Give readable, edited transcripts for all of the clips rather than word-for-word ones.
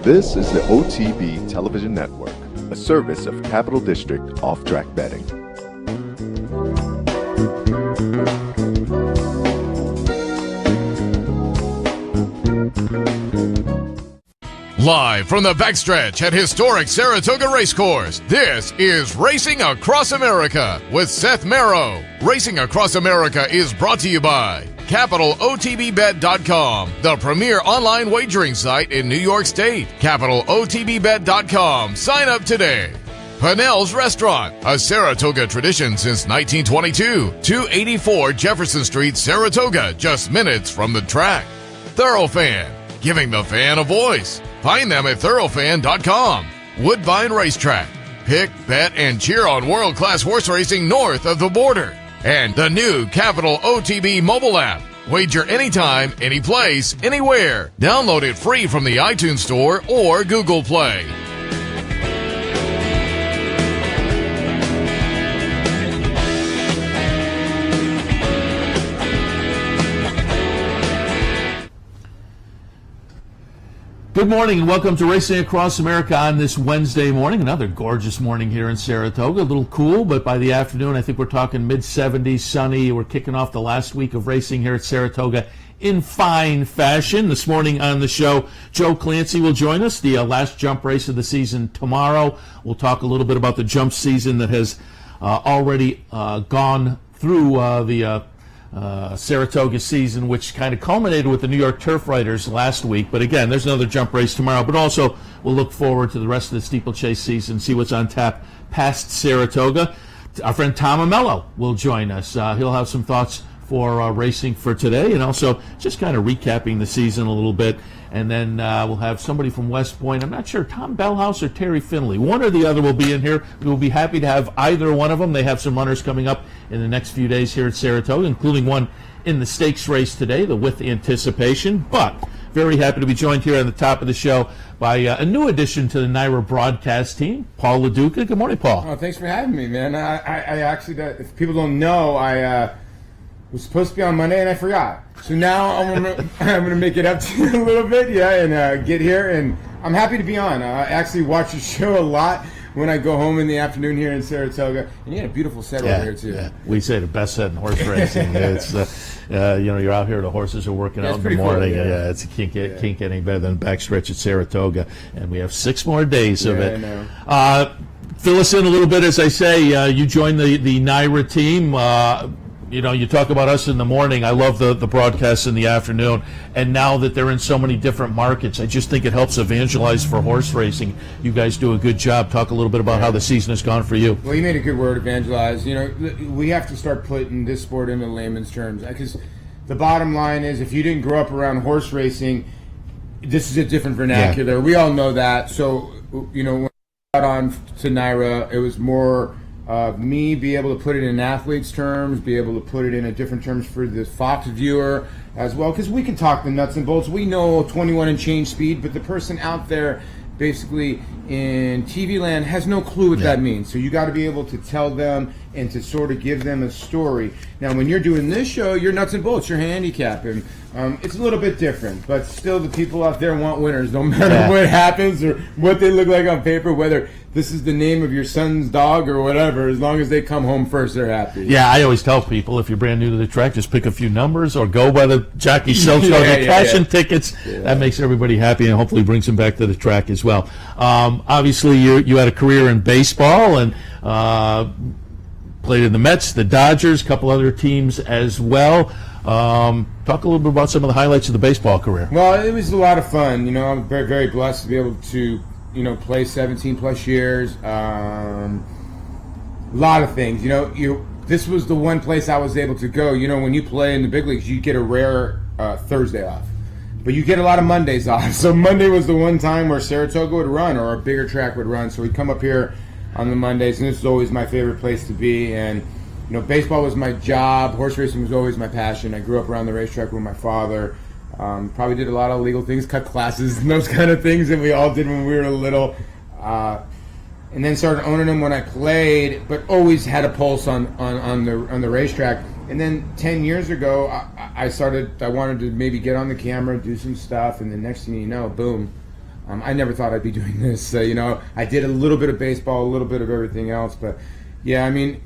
This is the OTB Television Network, a service of Capital District Off-Track Betting. Live from the backstretch at historic Saratoga Racecourse, this is Racing Across America with Seth Merrow. Racing Across America is brought to you by CapitalOTBBet.com, the premier online wagering site in New York State. CapitalOTBBet.com. Sign up today. Pannell's Restaurant, a Saratoga tradition since 1922. 284 Jefferson Street, Saratoga, just minutes from the track. Thoroughfan, giving the fan a voice. Find them at thoroughfan.com. Woodbine Racetrack. Pick, bet, and cheer on world-class horse racing north of the border. And the new Capital OTB mobile app. Wager anytime, any place, anywhere. Download it free from the iTunes Store or Google Play. Good morning and welcome to Racing Across America on this Wednesday morning. Another gorgeous morning here in Saratoga. A little cool, but by the afternoon I think we're talking mid-70s, sunny. We're kicking off the last week of racing here at Saratoga in fine fashion. This morning on the show, Joe Clancy will join us. The last jump race of the season tomorrow. We'll talk a little bit about the jump season that has already gone through the Saratoga season, which kind of culminated with the New York Turf Riders last week. But again, there's another jump race tomorrow. But also, we'll look forward to the rest of the steeplechase season, see what's on tap past Saratoga. Our friend Tom Amello will join us. He'll have some thoughts for racing for today, and also just kind of recapping the season a little bit. And then we'll have somebody from West Point. I'm not sure, Tom Bellhouse or Terry Finley. One or the other will be in here. We will be happy to have either one of them. They have some runners coming up in the next few days here at Saratoga, including one in the stakes race today, the With Anticipation. But very happy to be joined here on the top of the show by a new addition to the NYRA broadcast team, Paul LaDuca. Good morning, Paul. Oh, thanks for having me, man. I actually, if people don't know, I was supposed to be on Monday and I forgot. So now I'm gonna make it up to you a little bit, and get here. And I'm happy to be on. I actually watch the show a lot when I go home in the afternoon here in Saratoga. And you had a beautiful set over here too. Yeah. We say the best set in horse racing. It's you're out here, the horses are working out in the morning. Cool, It's can't get any better than backstretch at Saratoga, and we have 6 more days of it. I know. Fill us in a little bit, as I say. You joined the NYRA team. You talk about us in the morning. I love the broadcasts in the afternoon. And now that they're in so many different markets, I just think it helps evangelize for horse racing. You guys do a good job. Talk a little bit about how the season has gone for you. Well, you made a good word, evangelize. We have to start putting this sport into layman's terms. Because the bottom line is, if you didn't grow up around horse racing, this is a different vernacular. Yeah. We all know that. So, when I got on to NYRA, it was more me be able to put it in athletes' terms, be able to put it in a different terms for the Fox viewer as well, because we can talk the nuts and bolts. We know 21 and change speed, but the person out there basically in TV land has no clue what that means. So you got to be able to tell them and to sort of give them a story. Now, when you're doing this show, you're nuts and bolts, you're handicapping. It's a little bit different, but still the people out there want winners, no matter what happens or what they look like on paper, whether this is the name of your son's dog or whatever. As long as they come home first, they're happy. Yeah, I always tell people, if you're brand new to the track, just pick a few numbers or go by the jockey self-show. Cash in tickets. Yeah. That makes everybody happy and hopefully brings them back to the track as well. Obviously, you had a career in baseball and played in the Mets, the Dodgers, a couple other teams as well. Talk a little bit about some of the highlights of the baseball career. Well, it was a lot of fun. I'm very, very blessed to be able to play 17 plus years. A lot of things. This was the one place I was able to go. When you play in the big leagues, you get a rare Thursday off, but you get a lot of Mondays off. So Monday was the one time where Saratoga would run or a bigger track would run. So we'd come up here on the Mondays, and this is always my favorite place to be. And baseball was my job. Horse racing was always my passion. I grew up around the racetrack with my father. Probably did a lot of illegal things, cut classes, and those kind of things that we all did when we were little. And then started owning them when I played, but always had a pulse on the racetrack. And then 10 years ago, I wanted to maybe get on the camera, do some stuff, and the next thing you know, boom, I never thought I'd be doing this. I did a little bit of baseball, a little bit of everything else. But, yeah, I mean,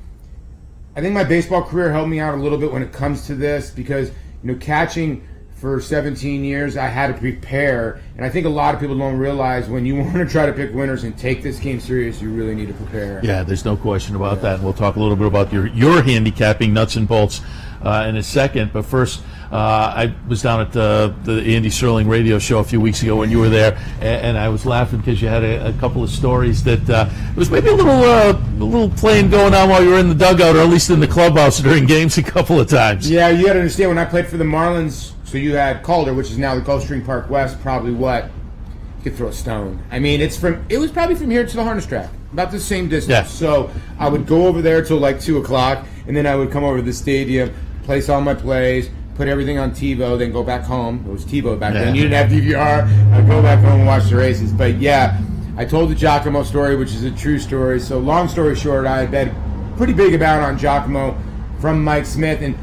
I think my baseball career helped me out a little bit when it comes to this because, catching for 17 years, I had to prepare. And I think a lot of people don't realize when you want to try to pick winners and take this game serious, you really need to prepare. Yeah, there's no question about that. And we'll talk a little bit about your handicapping nuts and bolts in a second. But first, I was down at the Andy Sterling radio show a few weeks ago when you were there, and I was laughing because you had a couple of stories that it was maybe a little playing going on while you were in the dugout, or at least in the clubhouse during games a couple of times. Yeah, you got to understand, when I played for the Marlins, so you had Calder, which is now the Gulfstream Park West, probably what? You could throw a stone. I mean, it was probably from here to the harness track, about the same distance. Yeah. So I would go over there till like 2 o'clock, and then I would come over to the stadium, place all my plays, put everything on TiVo, then go back home. It was TiVo back then. You didn't have DVR. I'd go back home and watch the races. But, yeah, I told the Giacomo story, which is a true story. So, long story short, I had bet pretty big amount on Giacomo from Mike Smith. And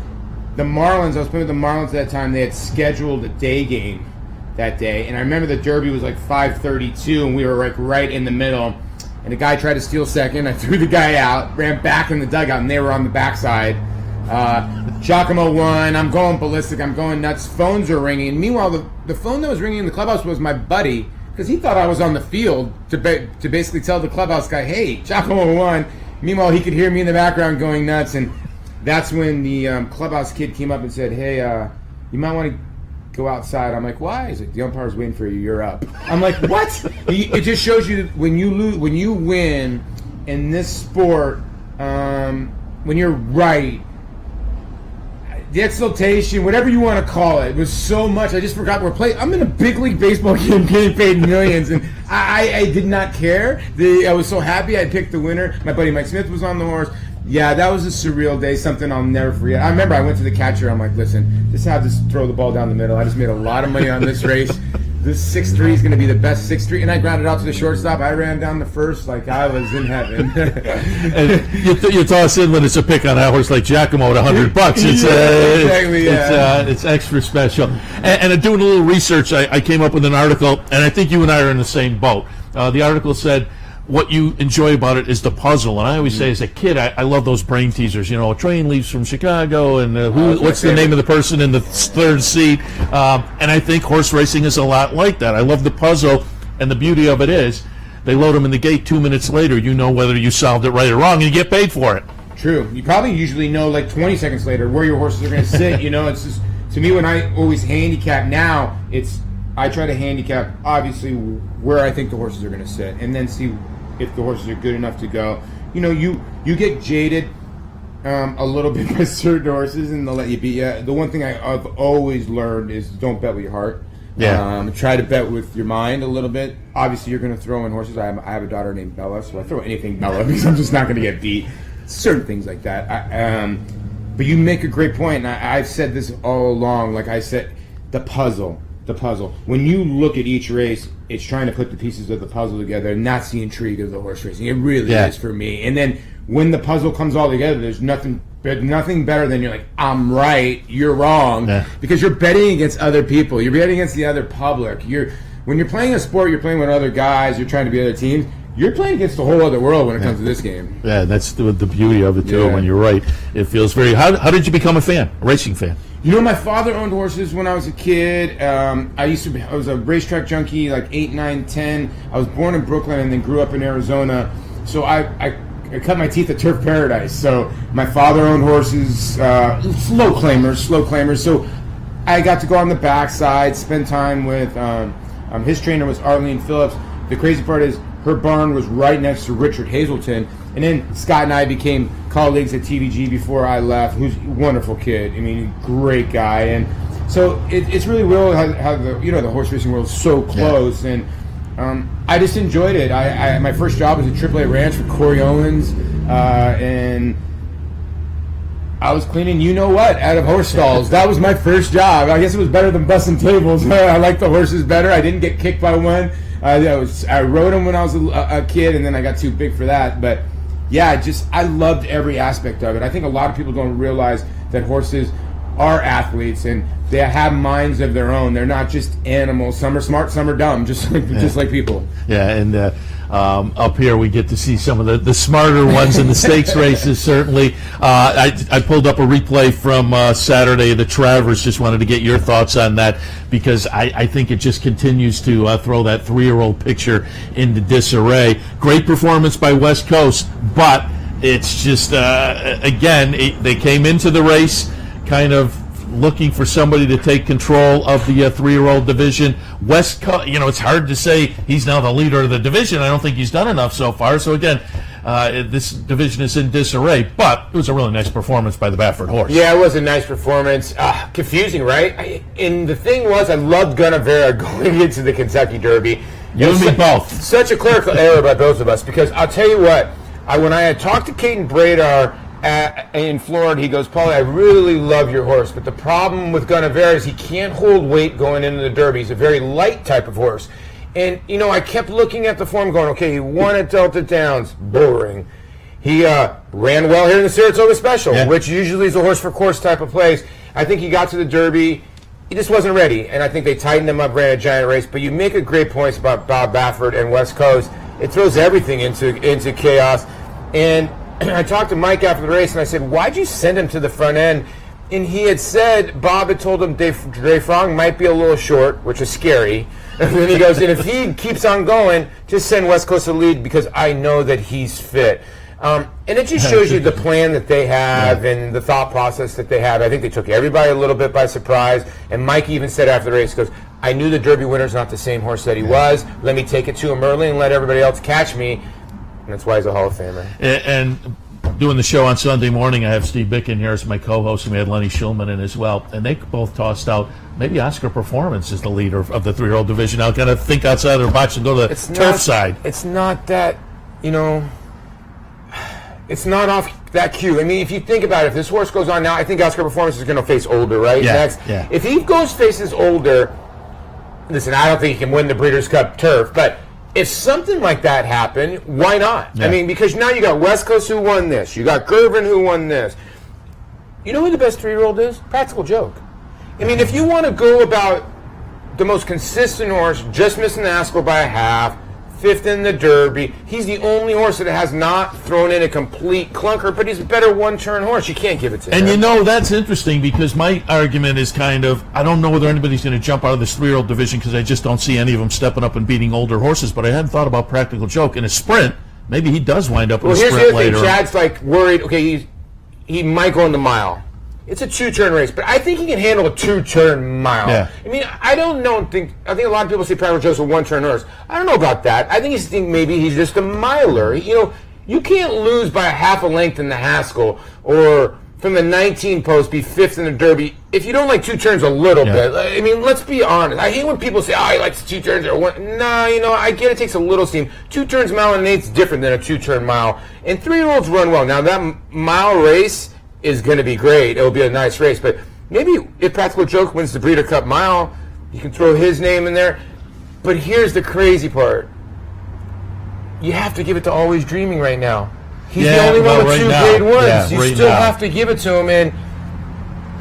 the Marlins, I was playing with the Marlins at that time. They had scheduled a day game that day. And I remember the Derby was like 5:32, and we were like right in the middle. And the guy tried to steal second. I threw the guy out, ran back in the dugout, and they were on the backside. Giacomo won. I'm going ballistic. I'm going nuts. Phones are ringing. Meanwhile, the phone that was ringing in the clubhouse was my buddy, because he thought I was on the field to basically tell the clubhouse guy, hey, Giacomo won. Meanwhile, he could hear me in the background going nuts, and that's when the clubhouse kid came up and said, hey, you might want to go outside. I'm like, why? He's like, the umpire's waiting for you. You're up. I'm like, what? It just shows you that when you win in this sport, when you're right, the exultation, whatever you want to call it, was so much. I just forgot we're playing. I'm in a big league baseball game getting paid millions, and I did not care. I was so happy I picked the winner. My buddy Mike Smith was on the horse. Yeah, that was a surreal day, something I'll never forget. I remember I went to the catcher. I'm like, listen, just have this throw the ball down the middle. I just made a lot of money on this race. This 6-3 is going to be the best 6-3. And I grounded out to the shortstop. I ran down the first like I was in heaven. And you toss in when it's a pick on a horse like Giacomo at $100. It's extra special. And doing a little research, I came up with an article, and I think you and I are in the same boat. The article said, what you enjoy about it is the puzzle. And I always say, as a kid, I love those brain teasers. A train leaves from Chicago, and what's the name of the person in the third seat? And I think horse racing is a lot like that. I love the puzzle, and the beauty of it is they load them in the gate 2 minutes later. You know whether you solved it right or wrong, and you get paid for it. True. You probably usually know like 20 seconds later where your horses are going to sit. It's just, to me, when I always handicap now, I try to handicap, obviously, where I think the horses are going to sit, and then see if the horses are good enough to go. You get jaded a little bit by certain horses, and they'll let you beat you. The one thing I've always learned is don't bet with your heart. Yeah. Try to bet with your mind a little bit. Obviously, you're going to throw in horses. I have a daughter named Bella, so I throw anything Bella because I'm just not going to get beat. Certain things like that. But you make a great point, and I've said this all along. Like I said, the puzzle. When you look at each race, it's trying to put the pieces of the puzzle together, and that's the intrigue of the horse racing. It really is for me. And then when the puzzle comes all together, there's nothing better than you're like, I'm right, you're wrong, because you're betting against other people. You're betting against the other public. When you're playing a sport, you're playing with other guys. You're trying to beat other teams. You're playing against a whole other world when it comes to this game. Yeah, that's the beauty of it too. Yeah. When you're right, it feels very. How did you become a racing fan? My father owned horses when I was a kid. I was a racetrack junkie, like 8, 9, 10. I was born in Brooklyn and then grew up in Arizona. So I cut my teeth at Turf Paradise. So my father owned horses, slow claimers. So I got to go on the backside, spend time with his trainer was Arlene Phillips. The crazy part is her barn was right next to Richard Hazelton. And then Scott and I became colleagues at TVG before I left, who's a wonderful kid. I mean, great guy. And so it's really real how the horse racing world is so close. Yeah. And I just enjoyed it. My first job was at AAA Ranch for Corey Owens. And I was cleaning out of horse stalls. That was my first job. I guess it was better than bussing tables. I liked the horses better. I didn't get kicked by one. I rode them when I was a kid, and then I got too big for that. But yeah, I loved every aspect of it. I think a lot of people don't realize that horses are athletes, and they have minds of their own. They're not just animals. Some are smart, some are dumb, just like people. Yeah, and up here we get to see some of the smarter ones in the stakes races, certainly. I pulled up a replay from Saturday of the Travers. Just wanted to get your thoughts on that, because I think it just continues to throw that 3-year-old picture into disarray. Great performance by West Coast, but it's just, again, they came into the race kind of looking for somebody to take control of the 3-year-old division. West Coast, it's hard to say he's now the leader of the division. I don't think he's done enough so far. So again, this division is in disarray, but it was a really nice performance by the Baffert horse. Yeah, it was a nice performance. Confusing, right? And the thing was, I loved Gunnevera going into the Kentucky Derby. You and me both. Such a clerical error by both of us, because I'll tell you what, when I had talked to Caden Bradar in Florida, he goes, Paulie, I really love your horse, but the problem with Gunnevera is he can't hold weight going into the Derby. He's a very light type of horse. And, I kept looking at the form going, okay, he won at Delta Downs. Boring. He ran well here in the Saratoga Special, which usually is a horse for course type of place. I think he got to the Derby. He just wasn't ready, and I think they tightened him up, ran a giant race. But you make a great point about Bob Baffert and West Coast. It throws everything into chaos. And I talked to Mike after the race, and I said, why'd you send him to the front end? And he had said, Bob had told him Dre Frong might be a little short, which is scary. And then he goes, and if he keeps on going, just send West Coast to lead, because I know that he's fit. And it just shows you the plan that they have and the thought process that they have. I think they took everybody a little bit by surprise. And Mike even said after the race, he goes, I knew the Derby winner's not the same horse that he was. Let me take it to him early and let everybody else catch me. And that's why he's a Hall of Famer. And doing the show on Sunday morning, I have Steve Bicken here as my co-host, and we had Lenny Shulman in as well. And they both tossed out maybe Oscar Performance is the leader of the 3-year-old division. Now, kind of think outside their box and go to the turf side. It's not that, it's not off that cue. I mean, if you think about it, if this horse goes on now, I think Oscar Performance is going to face Older, right? Next. Yeah. If he faces Older, listen, I don't think he can win the Breeders' Cup turf, but if something like that happened, why not? Yeah. I mean, because now you got West Coast who won this. You got Gervin who won this. You know who the best 3-year-old is? Practical Joke. I mean, if you want to go about the most consistent horse, just missing the Haskell by a half, 5th in the Derby, he's the only horse that has not thrown in a complete clunker, but he's a better one-turn horse. You can't give it to him. And that's interesting, because my argument is kind of, I don't know whether anybody's going to jump out of this 3-year-old division, because I just don't see any of them stepping up and beating older horses, but I hadn't thought about Practical Joke. In a sprint, maybe he does wind up in a sprint later. Well, here's the other thing. Chad's worried, okay, he might go in the mile. It's a 2-turn race, but I think he can handle a 2-turn mile. Yeah. I mean, I think a lot of people say Practical Joe's a 1-turn horse. I don't know about that. I think maybe he's just a miler. You can't lose by a half a length in the Haskell, or from the 19 post be 5th in the Derby if you don't like 2 turns a little bit. I mean, let's be honest. I hate when people say, he likes 2 turns or 1. No, I get it takes a little steam. 2 turns mile and 8's different than a 2-turn mile. And 3-year-olds run well. Now, that mile race is going to be great. It'll be a nice race. But maybe if Practical Joke wins the Breeder Cup mile, you can throw his name in there. But here's the crazy part. You have to give it to Always Dreaming right now. He's the only one with 2 grade 1s. You still have to give it to him, and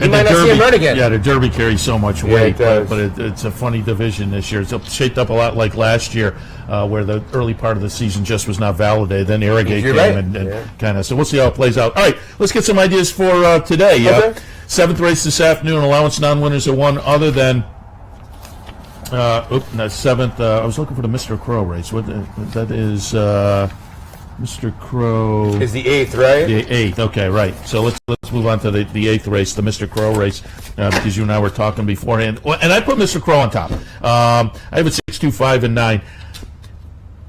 you might not see him run again. Yeah, the Derby carries so much weight, it but it's a funny division this year. It's shaped up a lot like last year, where the early part of the season just was not validated. Then Arrogate came and kind of. So we'll see how it plays out. All right, let's get some ideas for today. Okay. 7th race this afternoon. Allowance non-winners are one other than. No, 7th. I was looking for the Mr. Crow race. That is. Mr. Crow is the 8th, right? The 8th. Okay, right. So let's move on to the 8th race, the Mr. Crow race, because you and I were talking beforehand. And I put Mr. Crow on top. I have it 6, 2, 5, and 9.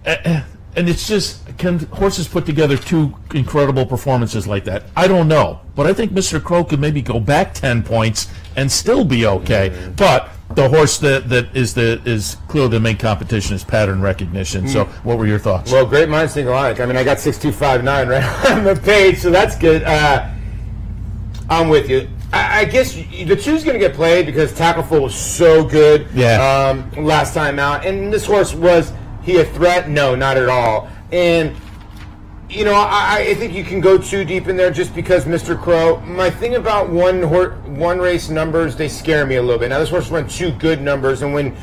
And it's just, can horses put together 2 incredible performances like that? I don't know, but I think Mr. Crow could maybe go back 10 points and still be okay. But the horse that is clearly the main competition is pattern recognition. So, what were your thoughts? Well, great minds think alike. I mean, I got 6, 2, 5, 9 right on the page, so that's good. I'm with you. I guess the 2's going to get played because Tackleful was so good last time out, and this horse was he a threat? No, not at all. And I think you can go too deep in there just because Mr. Crow. My thing about one race numbers, they scare me a little bit. Now, this horse run 2 good numbers, and when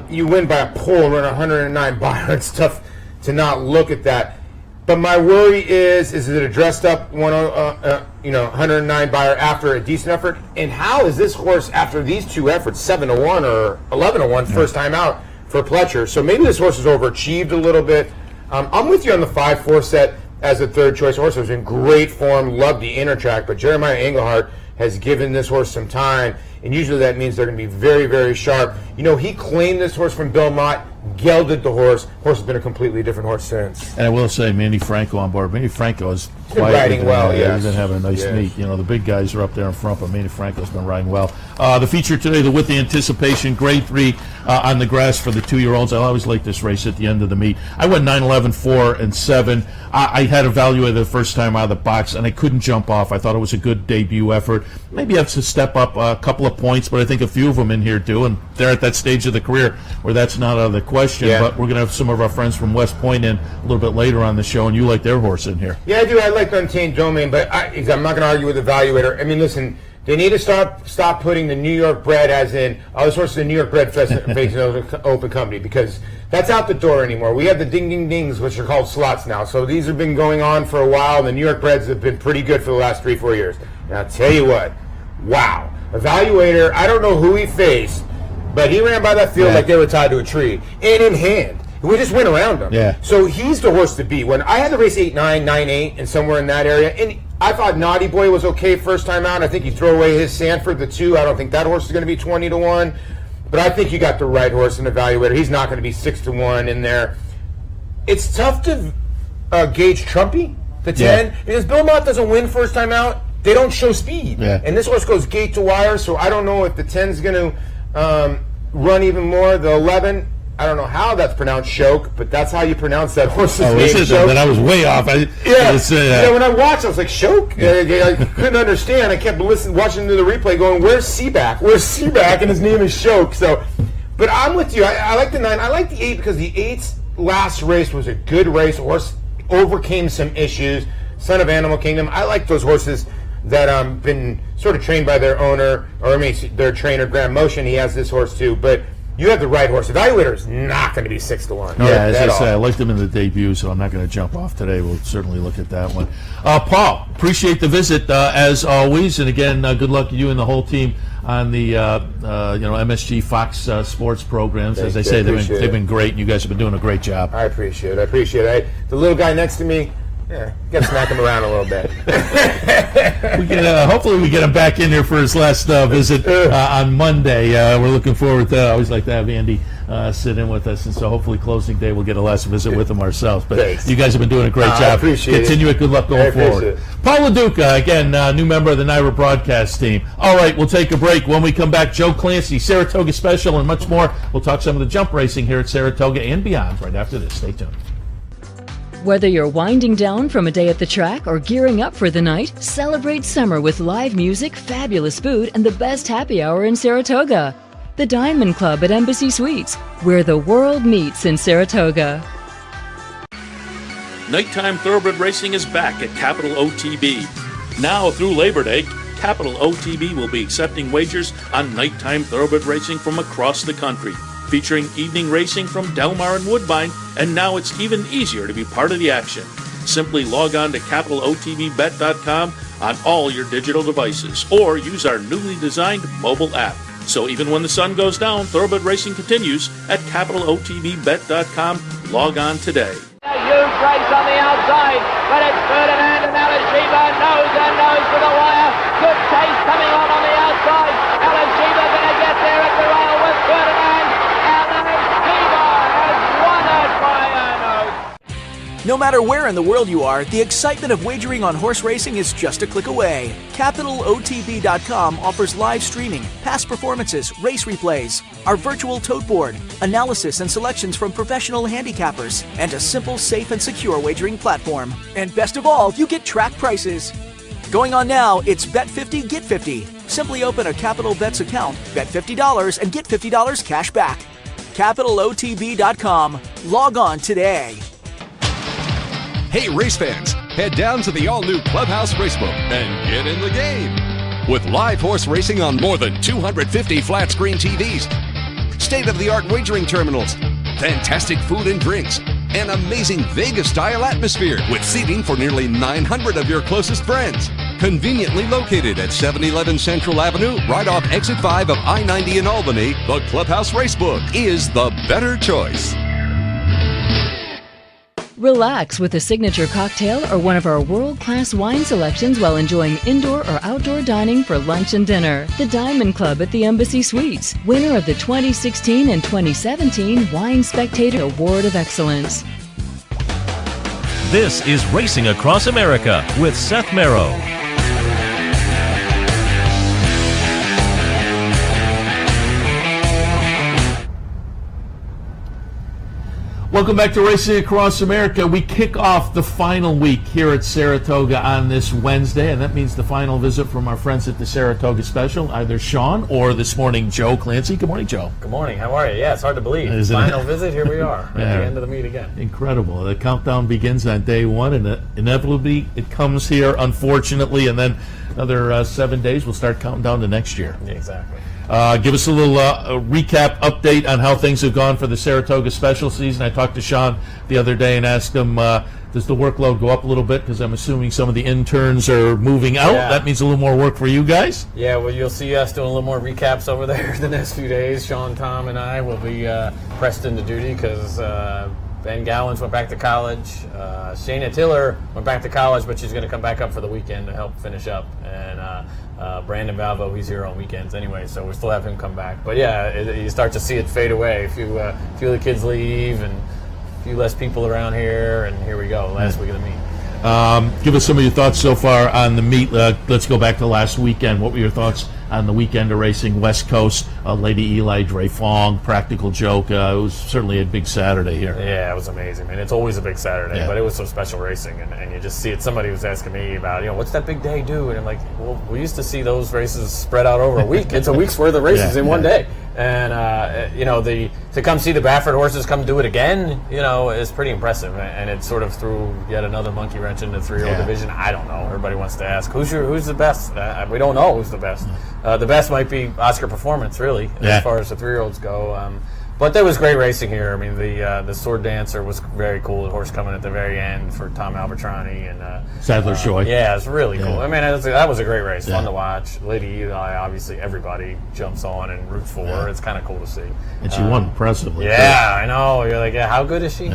you win by a pole, run 109 Beyer, it's tough to not look at that. But my worry is it a dressed up 109 Beyer after a decent effort? And how is this horse after these 2 efforts, 7-1 or 11-1, first time out for Pletcher? So maybe this horse has overachieved a little bit. I'm with you on the 5-4 set as a third choice horse. It was in great form, loved the inner track, but Jeremiah Engelhardt has given this horse some time, and usually that means they're going to be very, very sharp. He claimed this horse from Bill Mott, gelded the horse. Horse has been a completely different horse since. And I will say, Manny Franco on board. Manny Franco is been riding well, yes. He's been having a nice meet. The big guys are up there in front, but Manny Franco's been riding well. The feature today, the With the Anticipation, grade 3 on the grass for the 2-year-olds. I always like this race at the end of the meet. I went 9, 11, 4, and 7. I had evaluated the first time out of the box, and I couldn't jump off. I thought it was a good debut effort. Maybe I have to step up a couple of points, but I think a few of them in here do, and they're at that stage of the career where that's not out of the question. Yeah. But we're going to have some of our friends from West Point in a little bit later on the show, and you like their horse in here. Yeah, I do. I like Untamed Domain, but I'm not going to argue with the evaluator. I mean, listen, they need to stop putting the New York bred as in, this horse is a New York bred facing open company, because that's out the door anymore. We have the ding-ding-dings, which are called slots now. So these have been going on for a while, and the New York breds have been pretty good for the last 3-4 years. And I'll tell you what, wow. Evaluator, I don't know who he faced, but he ran by that field like they were tied to a tree, and in hand. We just went around him. Yeah. So he's the horse to beat. When I had the race 8-9, 9-8, and somewhere in that area, and I thought Naughty Boy was okay first time out. I think you throw away his Sanford, the 2. I don't think that horse is going to be 20-1. But I think you got the right horse in Evaluator. He's not going to be 6-1 in there. It's tough to gauge Trumpy, the 10, because Bill Mott doesn't win first time out. They don't show speed. Yeah. And this horse goes gate to wire, so I don't know if the 10's going to run even more. The 11, I don't know how that's pronounced, Shoke, but that's how you pronounce that horse's name. Shoke. Then I was way off. When I watched, I was like, Shoke? I couldn't understand. I kept watching the replay going, where's Seaback? Where's Seaback? And his name is Shoke. So, but I'm with you. I like the 9. I like the 8 because the 8's last race was a good race. Horse overcame some issues. Son of Animal Kingdom. I like those horses that been sort of trained by their owner, or their trainer, Graham Motion. He has this horse too, but you have the right horse. Evaluator is not going to be 6-1. No, as I say, I liked him in the debut, so I'm not going to jump off today. We'll certainly look at that one. Paul, appreciate the visit as always, and again, good luck to you and the whole team on the MSG Fox Sports programs. As I say, they've been great, and you guys have been doing a great job. I appreciate it. The little guy next to me, got to smack him around a little bit. Hopefully we get him back in here for his last visit on Monday. We're looking forward to. I always like to have Andy sit in with us, and so hopefully closing day we'll get a last visit with him ourselves. But Thanks. You guys have been doing a great job. I appreciate Continue it. Good luck going forward. Paul LaDuca, again, new member of the NYRA broadcast team. All right, we'll take a break. When we come back, Joe Clancy, Saratoga Special, and much more. We'll talk some of the jump racing here at Saratoga and beyond right after this. Stay tuned. Whether you're winding down from a day at the track or gearing up for the night, celebrate summer with live music, fabulous food, and the best happy hour in Saratoga. The Diamond Club at Embassy Suites, where the world meets in Saratoga. Nighttime thoroughbred racing is back at Capital OTB. Now through Labor Day, Capital OTB will be accepting wagers on nighttime thoroughbred racing from across the country, featuring evening racing from Delmar and Woodbine, and now it's even easier to be part of the action. Simply log on to capitalotbbet.com on all your digital devices, or use our newly designed mobile app. So even when the sun goes down, thoroughbred racing continues at capitalotbbet.com. Log on today. A huge race on the outside, but it's Ferdinand and Alashiba nose and nose to the wire. Good chase coming on the outside. Alashiba going to get there at the rail with Ferdinand. Alashiba has won it by a nose. No matter where in the world you are, the excitement of wagering on horse racing is just a click away. CapitalOTB.com offers live streaming, past performances, race replays, our virtual tote board, analysis and selections from professional handicappers, and a simple, safe, and secure wagering platform. And best of all, you get track prices. Going on now, it's Bet 50, Get 50. Simply open a Capital Bets account, bet $50, and get $50 cash back. CapitalOTB.com. Log on today. Hey race fans, head down to the all-new Clubhouse Racebook and get in the game. With live horse racing on more than 250 flat-screen TVs, state-of-the-art wagering terminals, fantastic food and drinks, an amazing Vegas-style atmosphere with seating for nearly 900 of your closest friends. Conveniently located at 711 Central Avenue, right off Exit 5 of I-90 in Albany, the Clubhouse Racebook is the better choice. Relax with a signature cocktail or one of our world-class wine selections while enjoying indoor or outdoor dining for lunch and dinner. The Diamond Club at the Embassy Suites, winner of the 2016 and 2017 Wine Spectator Award of Excellence. This is Racing Across America with Seth Merrow. Welcome back to Racing Across America. We kick off the final week here at Saratoga on this Wednesday, and that means the final visit from our friends at the Saratoga Special, either Sean or this morning Joe Clancy. Good morning, Joe. Good morning. How are you? Yeah, it's hard to believe. Final visit, here we are at the end of the meet again. Incredible. The countdown begins on day one, and inevitably it comes here, unfortunately, and then another 7 days we'll start counting down to next year. Yeah, exactly. Give us a little recap update on how things have gone for the Saratoga Special season. I talked to Sean the other day and asked him, does the workload go up a little bit? Because I'm assuming some of the interns are moving out. Yeah. That means a little more work for you guys. Yeah, well, you'll see us doing a little more recaps over there the next few days. Sean, Tom, and I will be pressed into duty because Ben Gallins went back to college. Shayna Tiller went back to college, but she's going to come back up for the weekend to help finish up. And Brandon Valvo, he's here on weekends anyway, so we still have him come back. But yeah, you start to see it fade away. A few of the kids leave and a few less people around here, and here we go, last week of the meet. Give us some of your thoughts so far on the meet. Let's go back to last weekend. What were your thoughts on the weekend of racing? West Coast, Lady Eli, Dre Fong, Practical Joke. It was certainly a big Saturday here. Yeah, it was amazing. And it's always a big Saturday, but it was so special racing. And you just see it. Somebody was asking me about, what's that big day do? And I'm like, well, we used to see those races spread out over a week. It's a week's worth of races in one day. And, to come see the Baffert horses come do it again, is pretty impressive. And it sort of threw yet another monkey wrench in the 3-year-old division. I don't know. Everybody wants to ask, who's the best? We don't know who's the best. The best might be Oscar Performance, really, as far as the 3-year-olds go. But there was great racing here. I mean, the Sword Dancer was very cool. The horse coming at the very end for Tom Albertrani and Sadler's Joy. Yeah, it's really cool. I mean, that was a great race, fun to watch. Lady Eli, obviously, everybody jumps on and roots for her. It's kind of cool to see. And she won impressively. Yeah, I know. You're like, how good is she?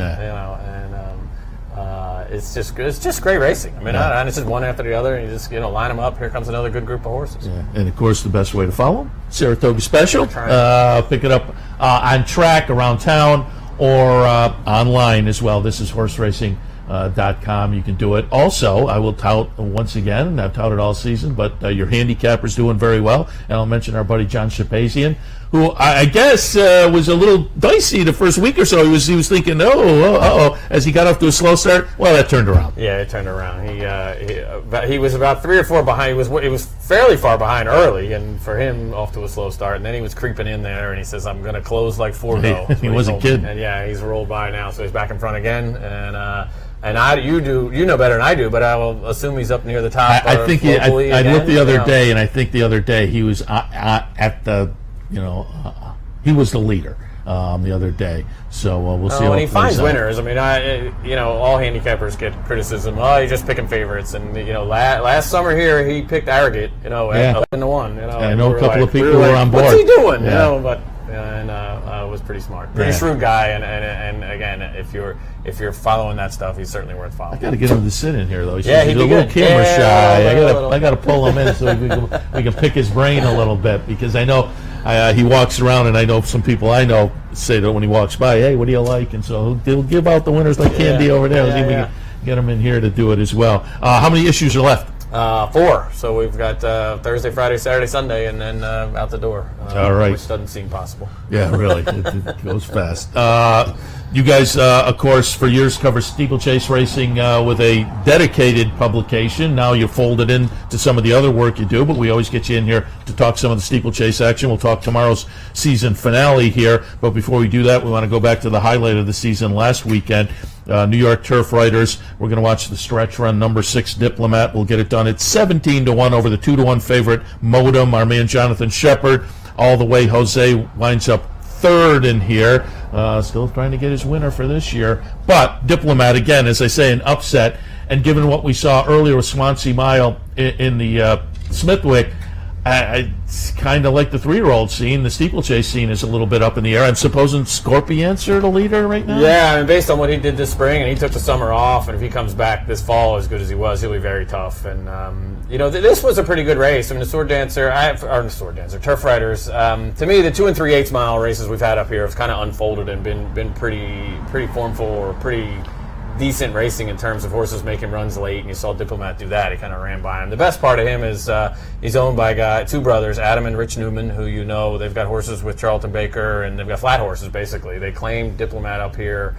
It's just great racing. I mean, and it's just one after the other, and you just line them up. Here comes another good group of horses. Yeah. And of course, the best way to follow them, Saratoga Special. Pick it up on track around town or online as well. This is horseracing.com. You can do it. Also, I will tout once again, and I've touted all season, but your handicapper's doing very well. And I'll mention our buddy John Shapazian, who I guess was a little dicey the first week or so. He was thinking, as he got off to a slow start. Well, that turned around. Yeah, it turned around. He was about 3 or 4 behind. He was fairly far behind early, and for him, off to a slow start. And then he was creeping in there, and he says, "I'm going to close like 4-0." He wasn't kidding. And he's rolled by now, so he's back in front again. And you know better than I do, but I will assume he's up near the top. I think I looked the other day, and I think the other day he was at the. He was the leader the other day. So we'll see. And he finds winners. I mean, all handicappers get criticism. Oh, you're just picking favorites. And last summer here he picked Arrogate. At 11-1. I know a couple of people who were on board. What's he doing? But was pretty smart, pretty shrewd guy. And again, if you're following that stuff, he's certainly worth following. I got to get him to sit in here though. He's he'd a little camera shy. I got to pull him in so we can pick his brain a little bit, because I know he walks around, and I know some people I know say that when he walks by, hey, what do you like? And so he'll give out the winners like candy over there. See if we can get him in here to do it as well. How many issues are left? 4. So we've got Thursday, Friday, Saturday, Sunday, and then out the door. All right. Which doesn't seem possible. Yeah, really. It goes fast. You guys, of course, for years cover steeplechase racing with a dedicated publication. Now you're folded in to some of the other work you do, but we always get you in here to talk some of the steeplechase action. We'll talk tomorrow's season finale here, but before we do that, we want to go back to the highlight of the season last weekend. New York Turf Riders. We're going to watch the stretch run, number 6 Diplomat. We'll get it done at 17-1 over the 2-1 favorite Modem. Our man Jonathan Shepard, all the way. Jose winds up third in here. Still trying to get his winner for this year. But Diplomat, again, as I say, an upset. And given what we saw earlier with Swansea Mile in the Smithwick, I kind of like the 3-year-old scene. The steeplechase scene is a little bit up in the air. I'm supposing Scorpions are the leader right now? Yeah, I mean, based on what he did this spring, and he took the summer off, and if he comes back this fall as good as he was, he'll be very tough. And, this was a pretty good race. I mean, Turf Riders, to me, the 2 3/8 mile races we've had up here have kind of unfolded and been pretty formful or pretty decent racing in terms of horses making runs late, and you saw Diplomat do that. He kind of ran by him. The best part of him is he's owned by two brothers, Adam and Rich Newman, who they've got horses with Charlton Baker, and they've got flat horses basically. They claimed Diplomat up here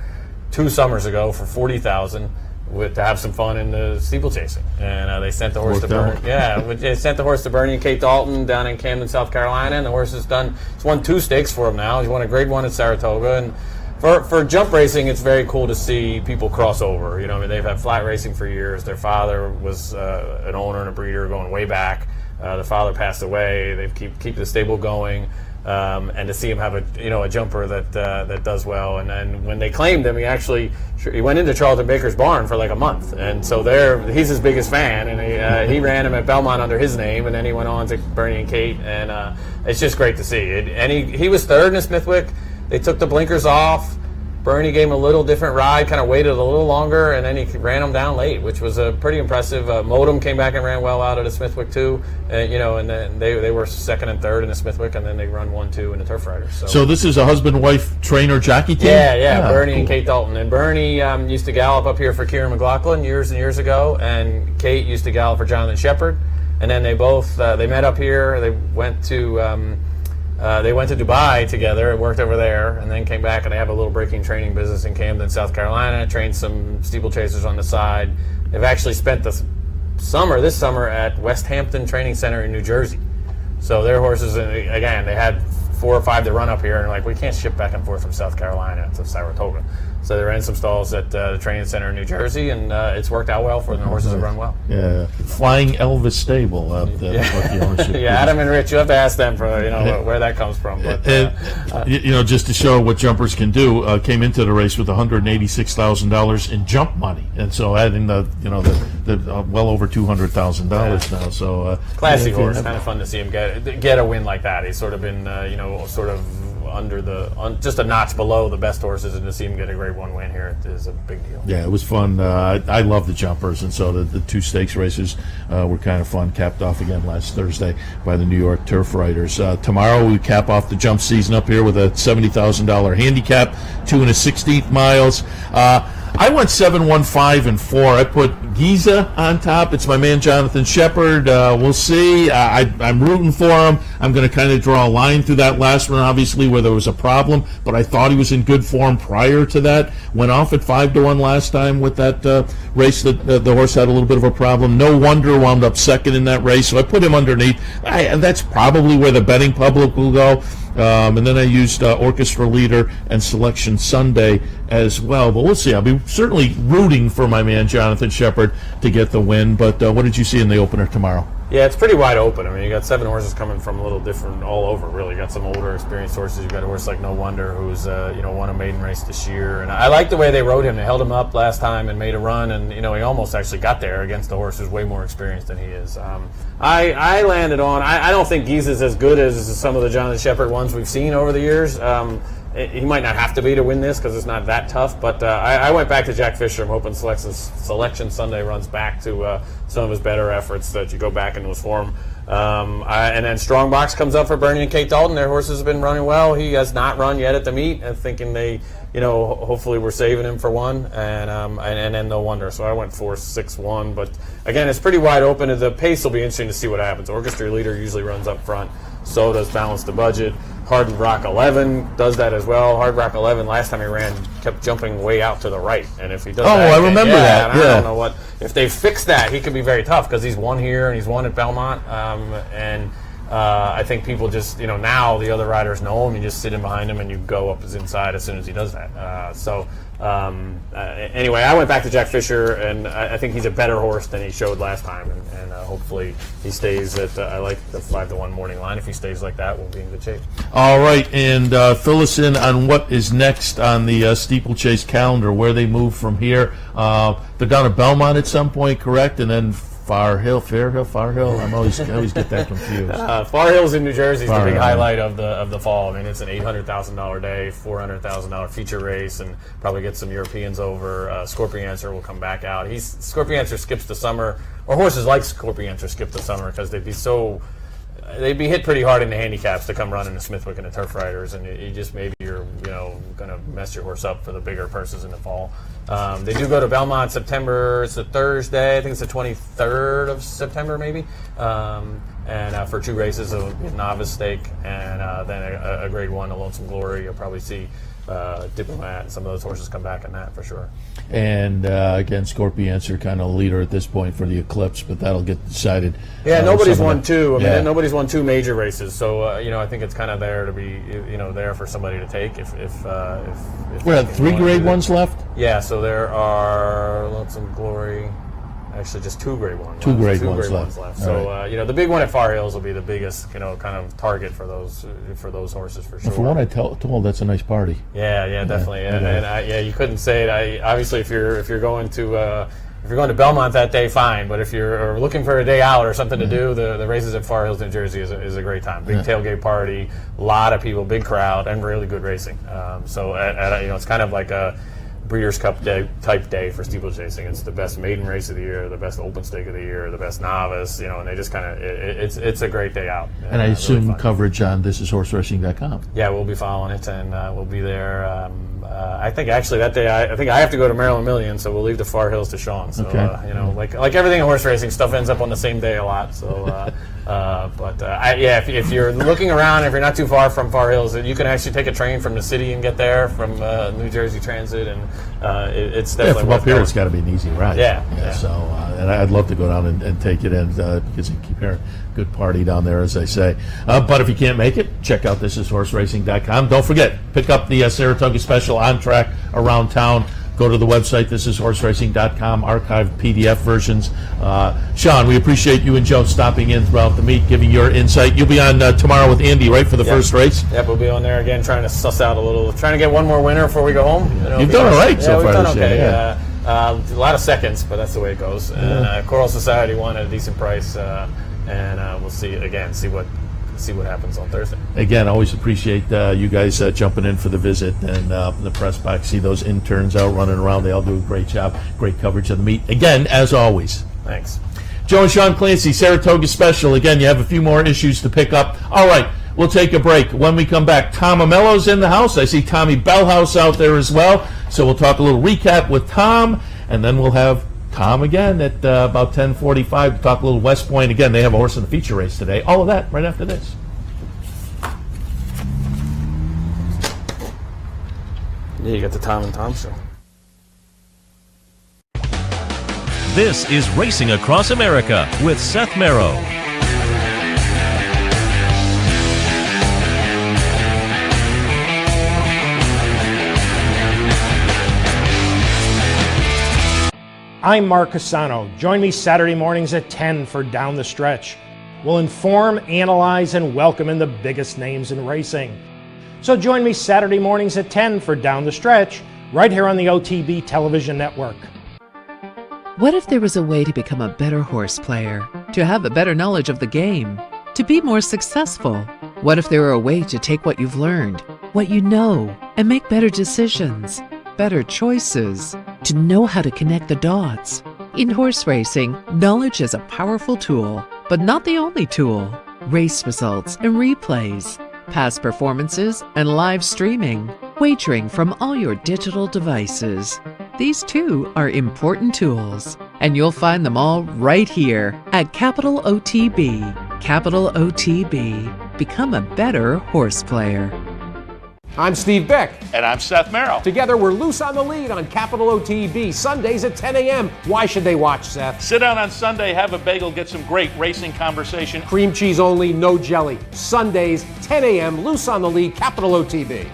2 summers ago for $40,000 to have some fun in the steeplechasing, and they sent the horse to Bernie. Yeah, they sent the horse to Bernie and Kate Dalton down in Camden, South Carolina, and the horse has he's won 2 stakes for him now. He's won a Grade 1 at Saratoga, and For jump racing, it's very cool to see people cross over. They've had flat racing for years. Their father was an owner and a breeder going way back. The father passed away. They keep the stable going, and to see him have a jumper that does well. And when they claimed him, he went into Charlton Baker's barn for like a month, and so he's his biggest fan, and he ran him at Belmont under his name, and then he went on to Bernie and Kate, and it's just great to see. And he was third in Smithwick. They took the blinkers off. Bernie gave him a little different ride, kind of waited a little longer, and then he ran him down late, which was pretty impressive. Modem came back and ran well out of the Smithwick too, and then they were second and third in the Smithwick, and then they run 1-2 in the Turf Riders. So this is a husband-wife trainer jockey team? Yeah, Bernie and Kate Dalton. And Bernie used to gallop up here for Kieran McLaughlin years and years ago, and Kate used to gallop for Jonathan Shepard. And then they both they met up here. They went to Dubai together and worked over there, and then came back, and they have a little breaking training business in Camden, South Carolina. Trained some steeplechasers on the side. They've actually spent this summer at West Hampton Training Center in New Jersey. So their horses, again, they had 4 or 5 to run up here, and we can't ship back and forth from South Carolina to Saratoga. So they ran some stalls at the training center in New Jersey, and it's worked out well for them. The horses have run well. Yeah, Flying Elvis Stable. The ownership. Yeah, Adam and Rich, you have to ask them for where that comes from. But just to show what jumpers can do, came into the race with $186,000 in jump money, and so adding the well over $200,000 now. So classy horse, kind of fun to see him get a win like that. He's sort of been just a notch below the best horses, and to see him get a Grade 1 win here is a big deal. Yeah, it was fun. I love the jumpers, and so the 2 stakes races were kind of fun. Capped off again last Thursday by the New York Turf Riders. Tomorrow we cap off the jump season up here with a $70,000 handicap, 2 1/16 miles. I went 7, 1, 5, and 4. I put Giza on top. It's my man Jonathan Shepard. We'll see. I'm rooting for him. I'm going to kind of draw a line through that last one, obviously, where there was a problem, but I thought he was in good form prior to that. Went off at 5-1 last time with that race that the horse had a little bit of a problem. No wonder wound up second in that race, so I put him underneath. That's probably where the betting public will go. And then I used Orchestra Leader and Selection Sunday as well. But we'll see. I'll be certainly rooting for my man Jonathan Shepard to get the win. But what did you see in the opener tomorrow? Yeah, it's pretty wide open. I mean, you got 7 horses coming from a little different all over, really. You got some older, experienced horses. You got a horse like No Wonder, who's won a maiden race this year. And I like the way they rode him. They held him up last time and made a run, and he almost actually got there against a horse who's way more experienced than he is. I landed on. I don't think Giza's as good as some of the Jonathan Shepard ones we've seen over the years. He might not have to be to win this because it's not that tough, but I went back to Jack Fisher. I'm hoping Selection Sunday runs back to some of his better efforts, that you go back into his form. And then Strongbox comes up for Bernie and Kate Dalton. Their horses have been running well. He has not run yet at the meet, and thinking they, hopefully we're saving him for one, and then No Wonder. So I went 4, 6, 1, but again, it's pretty wide open, and the pace will be interesting to see what happens. Orchestra Leader usually runs up front. So does Balance the Budget. Hard Rock 11 does that as well. Hard Rock 11, last time he ran, kept jumping way out to the right. And if he does I remember that. I don't know what, if they fix that, he could be very tough because he's won here and he's won at Belmont. I think people just, now the other riders know him. You just sit in behind him and you go up his inside as soon as he does that. Anyway, I went back to Jack Fisher, and I think he's a better horse than he showed last time. And hopefully he stays at, I like the 5-1 morning line. If he stays like that, we'll be in good shape. All right, and fill us in on what is next on the steeplechase calendar, where they move from here. They're down at Belmont at some point, correct? And then Fairhill. I always get that confused. Far Hill's in New Jersey is the big highlight of the fall. I mean, it's an $800,000 day, $400,000 feature race, and probably get some Europeans over. Scorpion-Answer will come back out. Scorpion-Answer skips the summer, or horses like Scorpion-Answer skip the summer because they'd be hit pretty hard in the handicaps to come running the Smithwick and the Turf Riders, and you just maybe you're going to mess your horse up for the bigger purses in the fall. They do go to Belmont September. It's a Thursday. I think it's the 23rd of September, maybe. And for 2 races, a novice stake, and then a Grade 1, a Lonesome Glory. You'll probably see Diplomat and some of those horses come back in that for sure. And again, Scorpion-Answer kind of leader at this point for the Eclipse, but that'll get decided. Yeah, nobody's won 2. Nobody's won 2 major races, so I think it's kind of there to be there for somebody to take if we have 3 Grade 1s left. Yeah, so there are Lonesome Glory. Actually, just 2 Grade 1s. 2 Grade 1s left. So right. The big one at Far Hills will be the biggest, kind of target for those horses for sure. For what I told, that's a nice party. Yeah, definitely. And you couldn't say it. Obviously, if you're going to Belmont that day, fine. But if you're looking for a day out or something to do, the races at Far Hills, New Jersey is a great time. Big tailgate party, a lot of people, big crowd, and really good racing. It's kind of like a Breeders' Cup type day for steeplechasing. It's the best maiden race of the year, the best open stake of the year, the best novice, and they just kind of, it's a great day out. And I assume really coverage on thishorseracing.com. Yeah, we'll be following it, and we'll be there. I think actually that day, I think I have to go to Maryland Million, so we'll leave the Far Hills to Sean. So, like everything in horse racing, stuff ends up on the same day a lot. So, if you're looking around, if you're not too far from Far Hills, you can actually take a train from the city and get there from New Jersey Transit, and it's definitely from up here. It's got to be an easy ride. Yeah. So, and I'd love to go down and take it in because you keep hearing good party down there, as I say. But if you can't make it, check out thisishorseracing.com. Don't forget, pick up the Saratoga Special on track around town. Go to the website, thisishorseracing.com, archived PDF versions. Sean, we appreciate you and Joe stopping in throughout the meet, giving your insight. You'll be on tomorrow with Andy, right, for the first race? Yep, we'll be on there again, trying to suss out trying to get one more winner before we go home. You've done all right so far this year. A lot of seconds, but that's the way it goes. And Choral Society won at a decent price, and we'll see what happens on Thursday. Again, always appreciate you guys jumping in for the visit and the press box. See those interns out running around. They all do a great job. Great coverage of the meet. Again, as always. Thanks. Joe and Sean Clancy, Saratoga Special. Again, you have a few more issues to pick up. All right, we'll take a break. When we come back, Tom Amello's in the house. I see Tommy Bellhouse out there as well. So we'll talk a little recap with Tom, and then we'll have Tom again at about 10:45 to talk a little West Point. Again, they have a horse in the feature race today. All of that right after this. Yeah, you got the Tom and Tom show. This is Racing Across America with Seth Merrow. I'm Mark Cassano. Join me Saturday mornings at 10 for Down the Stretch. We'll inform, analyze, and welcome in the biggest names in racing. So join me Saturday mornings at 10 for Down the Stretch, right here on the OTB television network. What if there was a way to become a better horse player, to have a better knowledge of the game, to be more successful? What if there were a way to take what you've learned, what you know, and make better decisions, better choices, to know how to connect the dots? In horse racing, knowledge is a powerful tool, but not the only tool. Race results and replays, past performances and live streaming, wagering from all your digital devices. These too are important tools, and you'll find them all right here at Capital OTB. Capital OTB. Become a better horse player. I'm Steve Beck. And I'm Seth Merrill. Together, we're Loose on the Lead on Capital OTB, Sundays at 10 a.m. Why should they watch, Seth? Sit down on Sunday, have a bagel, get some great racing conversation. Cream cheese only, no jelly. Sundays, 10 a.m., Loose on the Lead, Capital OTB.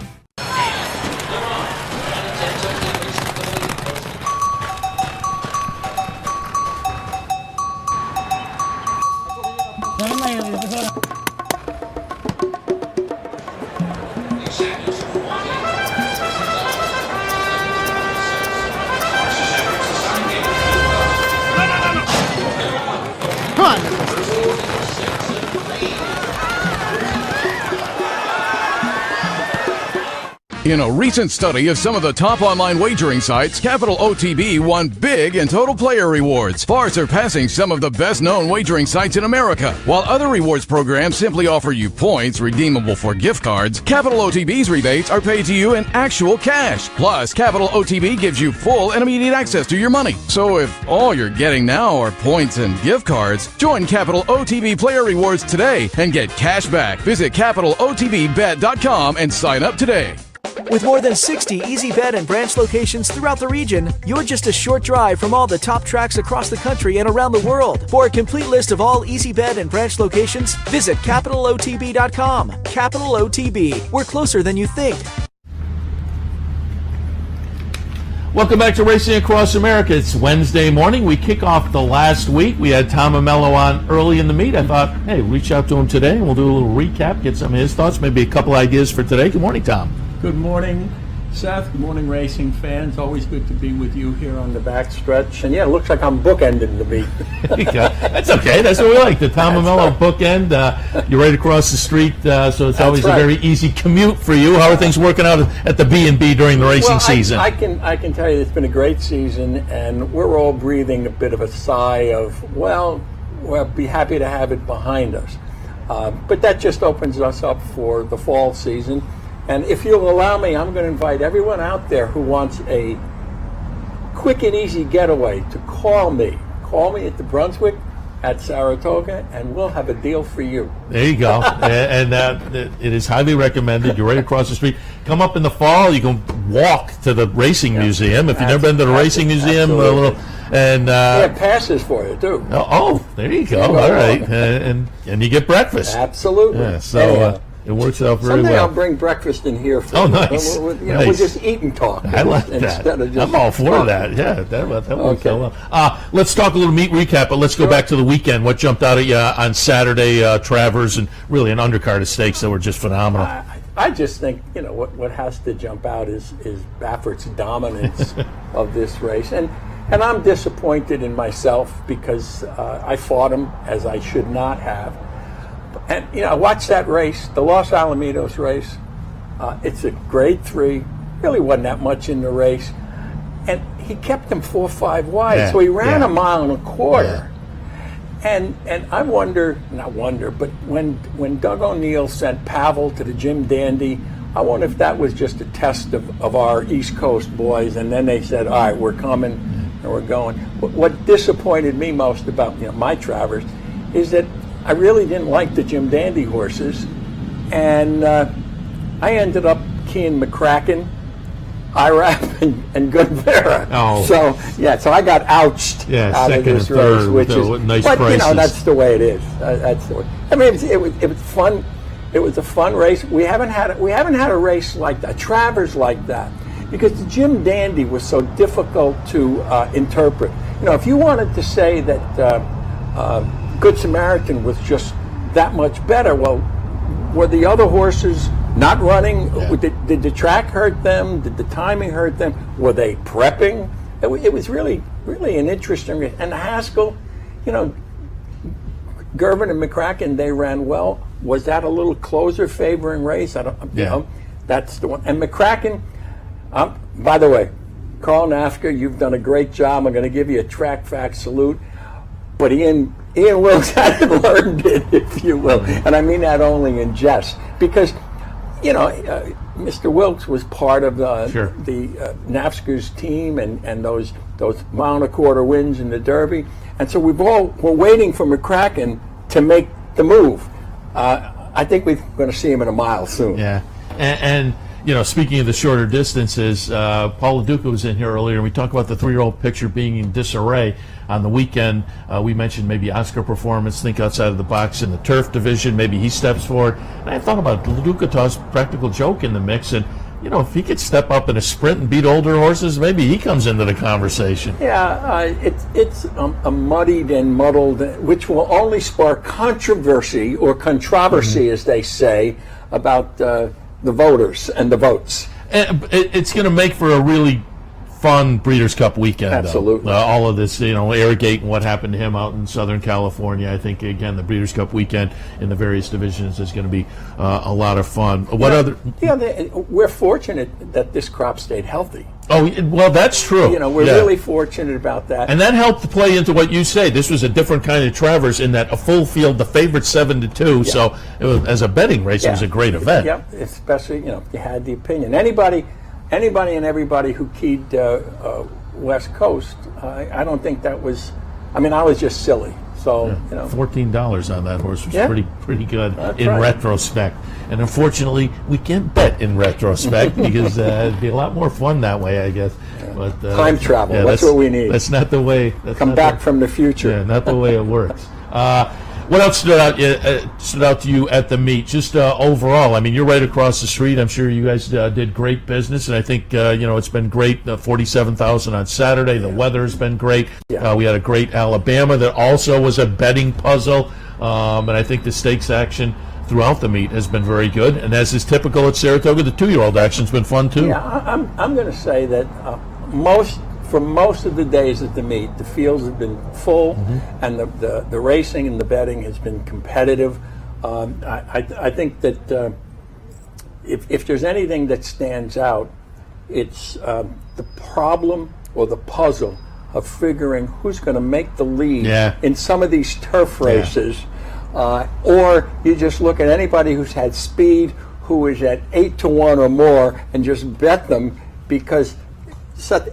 In a recent study of some of the top online wagering sites, Capital OTB won big in total player rewards, far surpassing some of the best-known wagering sites in America. While other rewards programs simply offer you points redeemable for gift cards, Capital OTB's rebates are paid to you in actual cash. Plus, Capital OTB gives you full and immediate access to your money. So if all you're getting now are points and gift cards, join Capital OTB Player Rewards today and get cash back. Visit CapitalOTBBet.com and sign up today. With more than 60 Easy Bet and branch locations throughout the region, you're just a short drive from all the top tracks across the country and around the world. For a complete list of all Easy Bet and branch locations, visit CapitalOTB.com. Capital OTB. We're closer than you think. Welcome back to Racing Across America. It's Wednesday morning. We kick off the last week. We had Tom Amello on early in the meet. I thought, hey, reach out to him today and we'll do a little recap, get some of his thoughts, maybe a couple ideas for today. Good morning, Tom. Good morning, Seth. Good morning, racing fans. Always good to be with you here on the backstretch. And yeah, it looks like I'm bookending the meet. That's okay. That's what we like. The Tom Amello bookend. You're right across the street, so it's always a very easy commute for you. How are things working out at the B&B during the racing season? I can tell you it's been a great season, and we're all breathing a bit of a sigh of, well, we'll be happy to have it behind us. But that just opens us up for the fall season. And if you'll allow me, I'm going to invite everyone out there who wants a quick and easy getaway to call me. Call me at the Brunswick at Saratoga, and we'll have a deal for you. There you go. And it is highly recommended. You're right across the street. Come up in the fall. You can walk to the Racing Museum. If you've never been to the Racing Museum, and they have passes for you, too. Oh, there you go. All right. And you get breakfast. Absolutely. Yeah, so it works out very Someday well. I'll bring breakfast in here for you. Nice. We'll just eat and talk. I like that. I'm all for that. Yeah, that works out well. Let's talk a little meet recap, but let's go back to the weekend. What jumped out at you on Saturday, Travers, and really an undercard of stakes that were just phenomenal. I just think, what has to jump out is Baffert's dominance of this race. And I'm disappointed in myself because I fought him as I should not have. And, I watched that race, the Los Alamitos race. It's a grade 3. Really wasn't that much in the race. And he kept him 4-5 wide. So he ran a mile and a quarter. Yeah. And I not wonder, but when Doug O'Neill sent Pavel to the Jim Dandy, I wonder if that was just a test of our East Coast boys. And then they said, all right, we're coming and we're going. What disappointed me most about my Travers is that I really didn't like the Jim Dandy horses, and I ended up keying McCracken, Irap, and Gunvera. So I got ouched out of this race, which is nice but prices. That's the way it is. That's the way. I mean, it was fun. It was a fun race. We haven't had a race like that, Travers like that, because the Jim Dandy was so difficult to interpret. If you wanted to say that. Good Samaritan was just that much better. Well, were the other horses not running? Yeah. Did the track hurt them? Did the timing hurt them? Were they prepping? It was really, really an interesting race. And Haskell, Gervin and McCracken, they ran well. Was that a little closer favoring race? That's the one. And McCracken, by the way, Carl Nafka, you've done a great job. I'm going to give you a track fact salute. But Ian Wilkes hadn't learned it, if you will. And I mean that only in jest. Because, Mr. Wilkes was part of the NAFSCA's team and those mile and a quarter wins in the Derby. And so we're waiting for McCracken to make the move. I think we're going to see him in a mile soon. Yeah. And speaking of the shorter distances, Paul LaDuca was in here earlier, and we talked about the 3-year-old picture being in disarray on the weekend. We mentioned maybe Oscar Performance, think outside of the box in the turf division. Maybe he steps forward. And I thought about LaDuca tossed Practical Joke in the mix, and if he could step up in a sprint and beat older horses, maybe he comes into the conversation. Yeah, it's a muddied and muddled, which will only spark controversy or controversy, as they say, about the voters and the votes. And it's going to make for a really fun Breeders' Cup weekend. Absolutely. All of this, Arrogate and what happened to him out in Southern California. I think, again, the Breeders' Cup weekend in the various divisions is going to be a lot of fun. We're fortunate that this crop stayed healthy. Oh, well, that's true. We're really fortunate about that. And that helped to play into what you say. This was a different kind of Travers in that a full field, the favorite 7-2. Yeah. So it was, as a betting race, it was a great event. Yep, especially, you had the opinion. Anybody and everybody who keyed West Coast, I don't think that was, I was just silly. So, $14 on that horse was pretty good in right. retrospect. And unfortunately, we can't bet in retrospect because it'd be a lot more fun that way, I guess. But, time travel, that's what we need. That's not the way. Come back from the future. Yeah, not the way it works. What else stood out to you at the meet? Just overall, you're right across the street. I'm sure you guys did great business, and I think it's been great. 47,000 on Saturday. The weather's been great. Yeah. We had a great Alabama that also was a betting puzzle, and I think the stakes action throughout the meet has been very good. And as is typical at Saratoga, the 2-year-old action's been fun too. Yeah, I'm going to say that for most of the days at the meet, the fields have been full, and the racing and the betting has been competitive. I think that if there's anything that stands out, it's the problem or the puzzle of figuring who's going to make the lead in some of these turf races. Or you just look at anybody who's had speed, who is at 8-1 or more, and just bet them because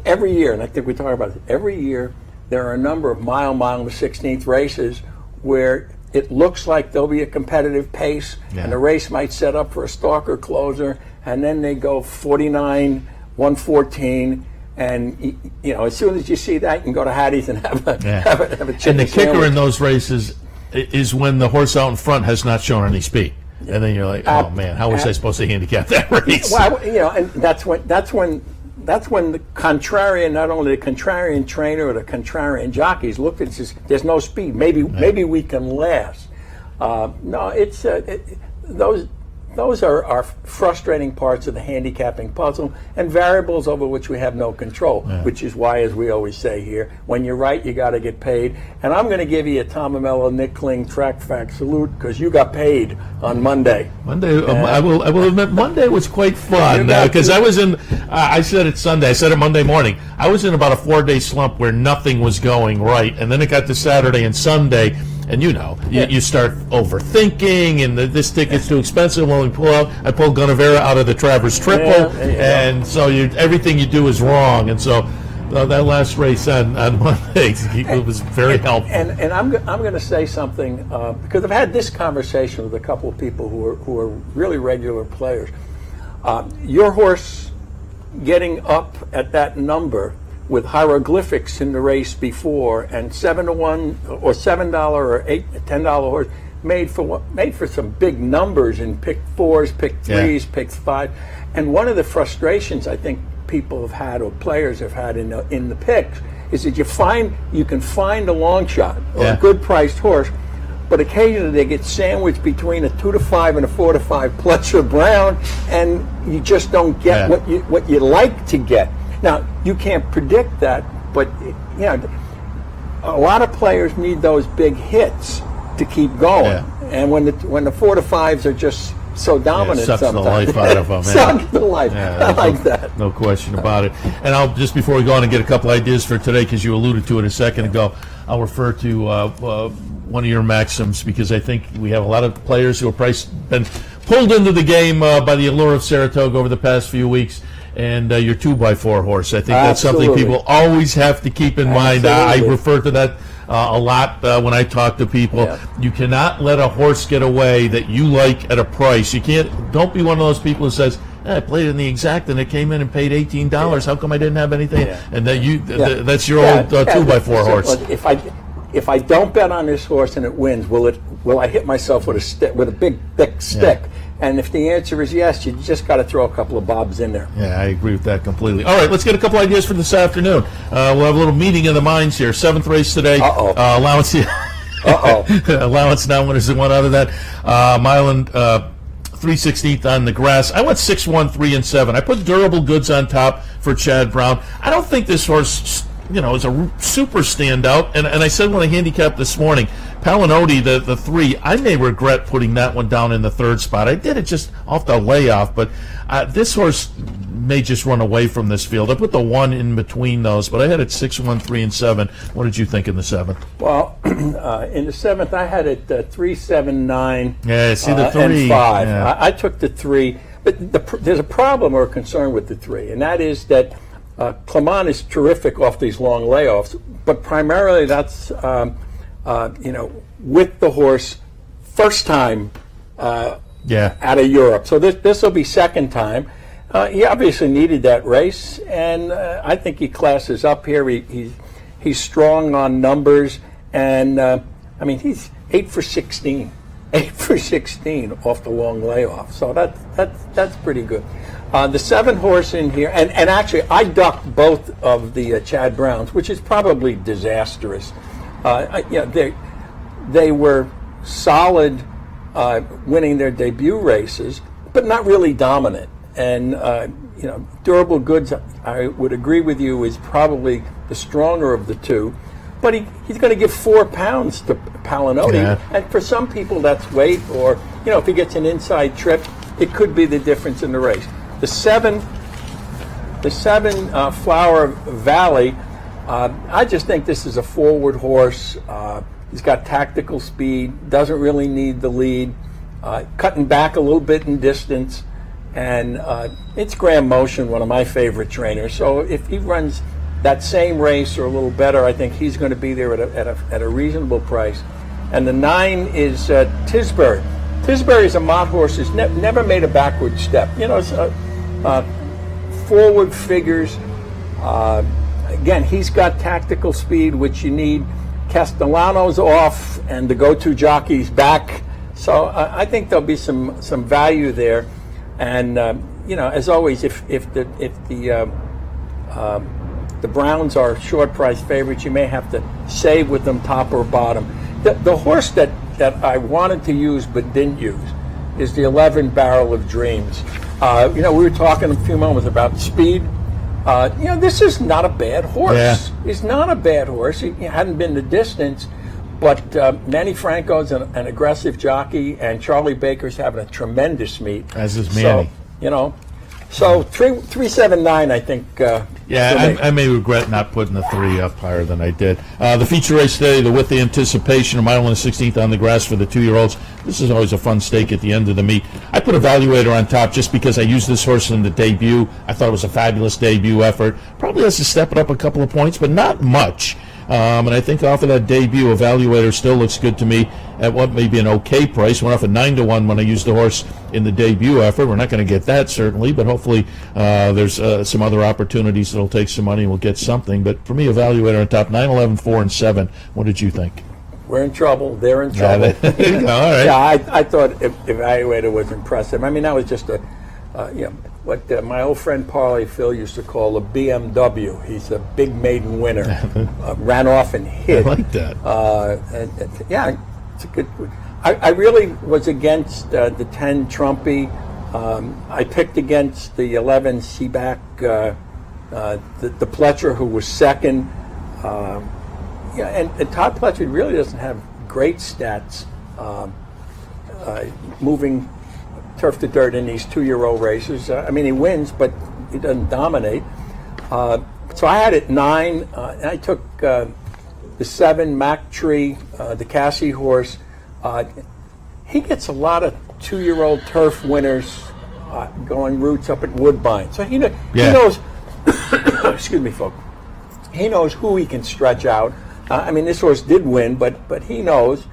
every year, and I think we talk about it, every year there are a number of mile and the 16th races where it looks like there'll be a competitive pace, and the race might set up for a stalker closer, and then they go 49, 114, and as soon as you see that, you can go to Hattie's and have a chicken And the kicker sandwich. in those races is when the horse out in front has not shown any speed. And then you're like, oh man, how was I supposed to handicap that race? Well, and that's when the contrarian, not only the contrarian trainer or the contrarian jockeys looked at it and says, there's no speed. Maybe we can last. No, it's those are frustrating parts of the handicapping puzzle and variables over which we have no control, which is why, as we always say here, when you're right, you got to get paid. And I'm going to give you a Tom Amello, Nick Kling track fact salute because you got paid on Monday. I will admit, Monday was quite fun because I was in. I said it Sunday. I said it Monday morning. I was in about a 4-day slump where nothing was going right, and then it got to Saturday and Sunday. And you start overthinking, and this ticket's too expensive. When I pulled Gunnevera out of the Travers Triple, and so everything you do is wrong. And so that last race on Monday it was very helpful. And I'm going to say something because I've had this conversation with a couple of people who are really regular players. Your horse getting up at that number with hieroglyphics in the race before, and 7-1 or $7 or $10 horse made for some big numbers in pick 4s, pick 3s, pick 5. And one of the frustrations I think people have had or players have had in the picks is that you can find a long shot or a good priced horse, but occasionally they get sandwiched between a 2-5 and a 4-5 Pletcher Brown, and you just don't get what you like to get. Now, you can't predict that, but a lot of players need those big hits to keep going. And when the 4-5s are just so dominant, sucks sometimes the life out of them. Sucks the life. I like that. No question about it. And I'll just before we go on and get a couple ideas for today, because you alluded to it a second ago, I'll refer to one of your maxims, because I think we have a lot of players who have been pulled into the game by the allure of Saratoga over the past few weeks. And your 2x4 horse. I think that's something people always have to keep in mind. I refer to that a lot when I talk to people. You cannot let a horse get away that you like at a price. Don't be one of those people who says, I played in the exact and it came in and paid $18. How come I didn't have anything? Yeah. And then that's your old 2x4 horse. If I don't bet on this horse and it wins, will I hit myself with a big thick stick? And if the answer is yes, you just got to throw a couple of bobs in there. Yeah, I agree with that completely. All right, let's get a couple ideas for this afternoon. We'll have a little meeting of the minds here. 7th race today. Allowance. Allowance now winners and one out of that. Mile and 3/16 on the grass. I went 6-1, 3 and 7. I put Durable Goods on top for Chad Brown. I don't think this horse, is a super standout. And I said when I handicapped this morning, Palinodi, the 3, I may regret putting that one down in the 3rd spot. I did it just off the layoff, but this horse may just run away from this field. I put the 1 in between those, but I had it 6-1, 3 and 7. What did you think in the 7th? Well, in the 7th, I had it 3, 7, 9, yeah, see the 3. And 5. Yeah. I took the 3, but there's a problem or a concern with the 3, and that is that Clement is terrific off these long layoffs, but primarily that's with the horse first time out of Europe. So this will be second time. He obviously needed that race, and I think he classes up here. He's strong on numbers, and he's 8 for 16. 8 for 16 off the long layoff. So that's pretty good. The 7 horse in here, and actually I ducked both of the Chad Browns, which is probably disastrous. They were solid winning their debut races, but not really dominant. And Durable Goods, I would agree with you, is probably the stronger of the 2. But he's going to give 4 pounds to Palinodi, and for some people that's weight, or if he gets an inside trip, it could be the difference in the race. The 7 Flower Valley, I just think this is a forward horse. He's got tactical speed, doesn't really need the lead, cutting back a little bit in distance, and it's Graham Motion, one of my favorite trainers. So if he runs that same race or a little better, I think he's going to be there at a reasonable price. And the 9 is Tisbury. Tisbury is a mott horse who's never made a backward step. It's forward figures. Again, he's got tactical speed, which you need. Castellano's off, and the go-to jockey's back. So I think there'll be some value there. And as always, if the Browns are short price favorites, you may have to save with them top or bottom. The horse that I wanted to use but didn't use is the 11 Barrel of Dreams. We were talking a few moments about speed. This is not a bad horse. Yeah. He's not a bad horse. He hadn't been the distance, but Manny Franco's an aggressive jockey, and Charlie Baker's having a tremendous meet. As is Manny. So 379, I think. I may regret not putting the 3 up higher than I did. The feature race today, the With the Anticipation, a mile and 16th on the grass for the 2-year-olds. This is always a fun stake at the end of the meet. I put Evaluator on top just because I used this horse in the debut. I thought it was a fabulous debut effort. Probably has to step it up a couple of points, but not much. And I think off of that debut, Evaluator still looks good to me at what may be an okay price. Went off at 9-1 when I used the horse in the debut effort. We're not going to get that, certainly, but hopefully there's some other opportunities that'll take some money and we'll get something. But for me, Evaluator on top, 9, 11, 4, and 7. What did you think? We're in trouble. They're in trouble. All right. Yeah, I thought Evaluator was impressive. I mean, that was just what my old friend Parley Phil used to call a BMW. He's a big maiden winner. Ran off and hit. I like that. It's a good. I really was against the 10 Trumpy. I picked against the 11 Seaback, the Pletcher, who was second. And Todd Pletcher really doesn't have great stats moving turf to dirt in these 2-year-old races. He wins, but he doesn't dominate. So I had it 9, and I took the 7 Mac Tree, the Cassie horse. He gets a lot of 2-year-old turf winners going roots up at Woodbine. So he knows. Excuse me, folks. He knows who he can stretch out. This horse did win, but he knows.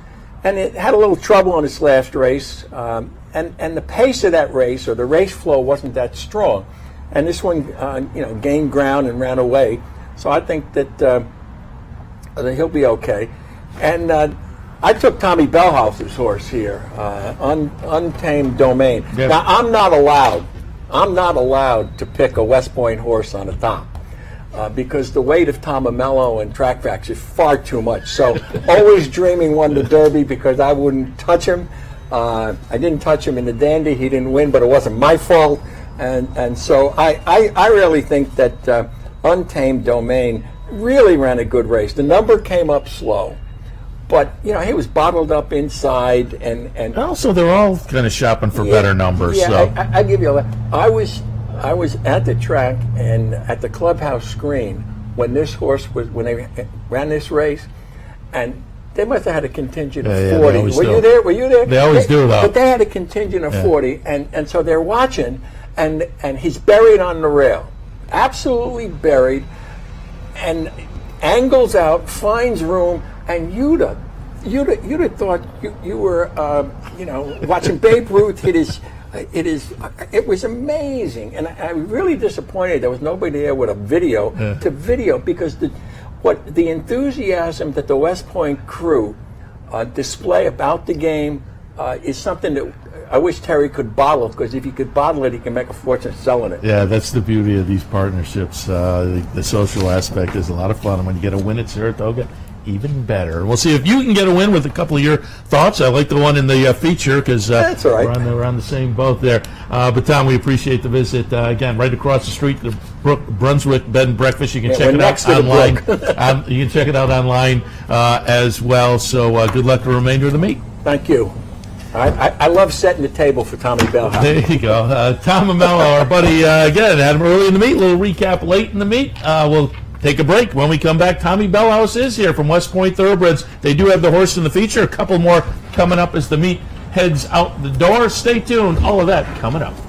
and it had a little trouble in its last race, and the pace of that race, or the race flow, wasn't that strong. And this one, gained ground and ran away. So I think that he'll be okay. And I took Tommy Bellhouse's horse here, Untamed Domain. Yeah. Now I'm not allowed to pick a West Point horse on the top. Because the weight of Tom Amello and Track Facts is far too much. So Always Dreaming won the Derby because I wouldn't touch him. I didn't touch him in the Dandy. He didn't win, but it wasn't my fault. And so I really think that Untamed Domain really ran a good race. The number came up slow, but he was bottled up inside. And also, they're all kind of shopping for better numbers. Yeah, so. I give you a. I was at the track and at the clubhouse screen when this horse when they ran this race, and they must have had a contingent of 40. Were you there? Were you there? They always do, though. But they had a contingent of 40, and so they're watching, and he's buried on the rail, absolutely buried, and angles out, finds room, and you'd have thought you were watching Babe Ruth hit his. It was amazing, and I'm really disappointed there was nobody there with a video to video, because the enthusiasm that the West Point crew display about the game is something that I wish Terry could bottle, because if he could bottle it, he can make a fortune selling it. Yeah, that's the beauty of these partnerships. The social aspect is a lot of fun, and when you get a win at Saratoga, even better. We'll see if you can get a win with a couple of your thoughts. I like the one in the feature, because that's all right. we're on the same boat there. But Tom, we appreciate the visit. Again, right across the street, the Brunswick Bed and Breakfast. You can check it out online. You can check it out online as well. So good luck the remainder of the meet. Thank you. I love setting the table for Tommy Bellhouse. There you go. Tom Amello, our buddy, again, had him early in the meet. A little recap late in the meet. We'll take a break. When we come back, Tommy Bellhouse is here from West Point Thoroughbreds. They do have the horse in the feature. A couple more coming up as the meet heads out the door. Stay tuned. All of that coming up. No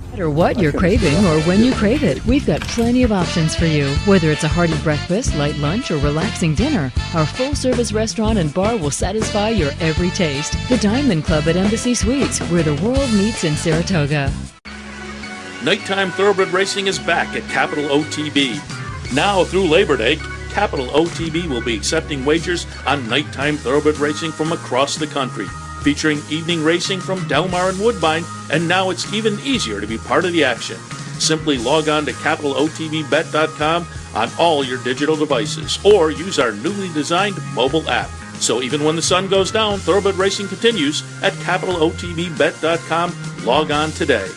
matter what you're craving or when you crave it, we've got plenty of options for you. Whether it's a hearty breakfast, light lunch, or relaxing dinner, our full-service restaurant and bar will satisfy your every taste. The Diamond Club at Embassy Suites, where the world meets in Saratoga. Nighttime thoroughbred racing is back at Capital OTB. Now through Labor Day, Capital OTB will be accepting wagers on nighttime thoroughbred racing from across the country, featuring evening racing from Delmar and Woodbine, and now it's even easier to be part of the action. Simply log on to CapitalOTBBet.com on all your digital devices, or use our newly designed mobile app. So even when the sun goes down, thoroughbred racing continues at CapitalOTBBet.com. Log on today.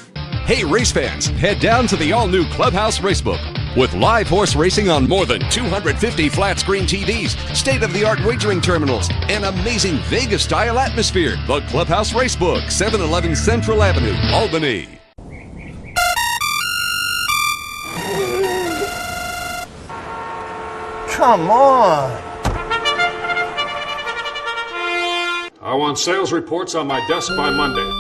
Hey race fans, head down to the all-new Clubhouse Racebook. With live horse racing on more than 250 flat-screen TVs, state-of-the-art wagering terminals, and amazing Vegas-style atmosphere. The Clubhouse Racebook, 711 Central Avenue, Albany. Come on. I want sales reports on my desk by Monday.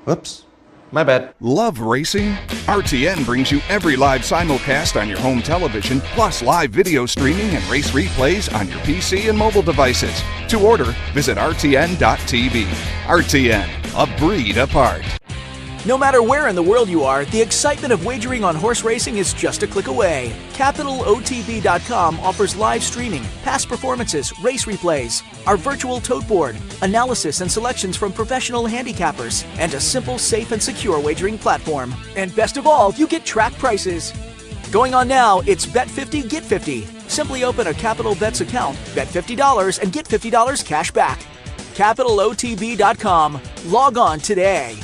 Whoops. My bad. Love racing? RTN brings you every live simulcast on your home television, plus live video streaming and race replays on your PC and mobile devices. To order, visit rtn.tv. RTN, a breed apart. No matter where in the world you are, the excitement of wagering on horse racing is just a click away. CapitalOTB.com offers live streaming, past performances, race replays, our virtual tote board, analysis and selections from professional handicappers, and a simple, safe, and secure wagering platform. And best of all, you get track prices. Going on now, it's Bet 50, Get 50. Simply open a Capital Bets account, bet $50, and get $50 cash back. CapitalOTB.com. Log on today.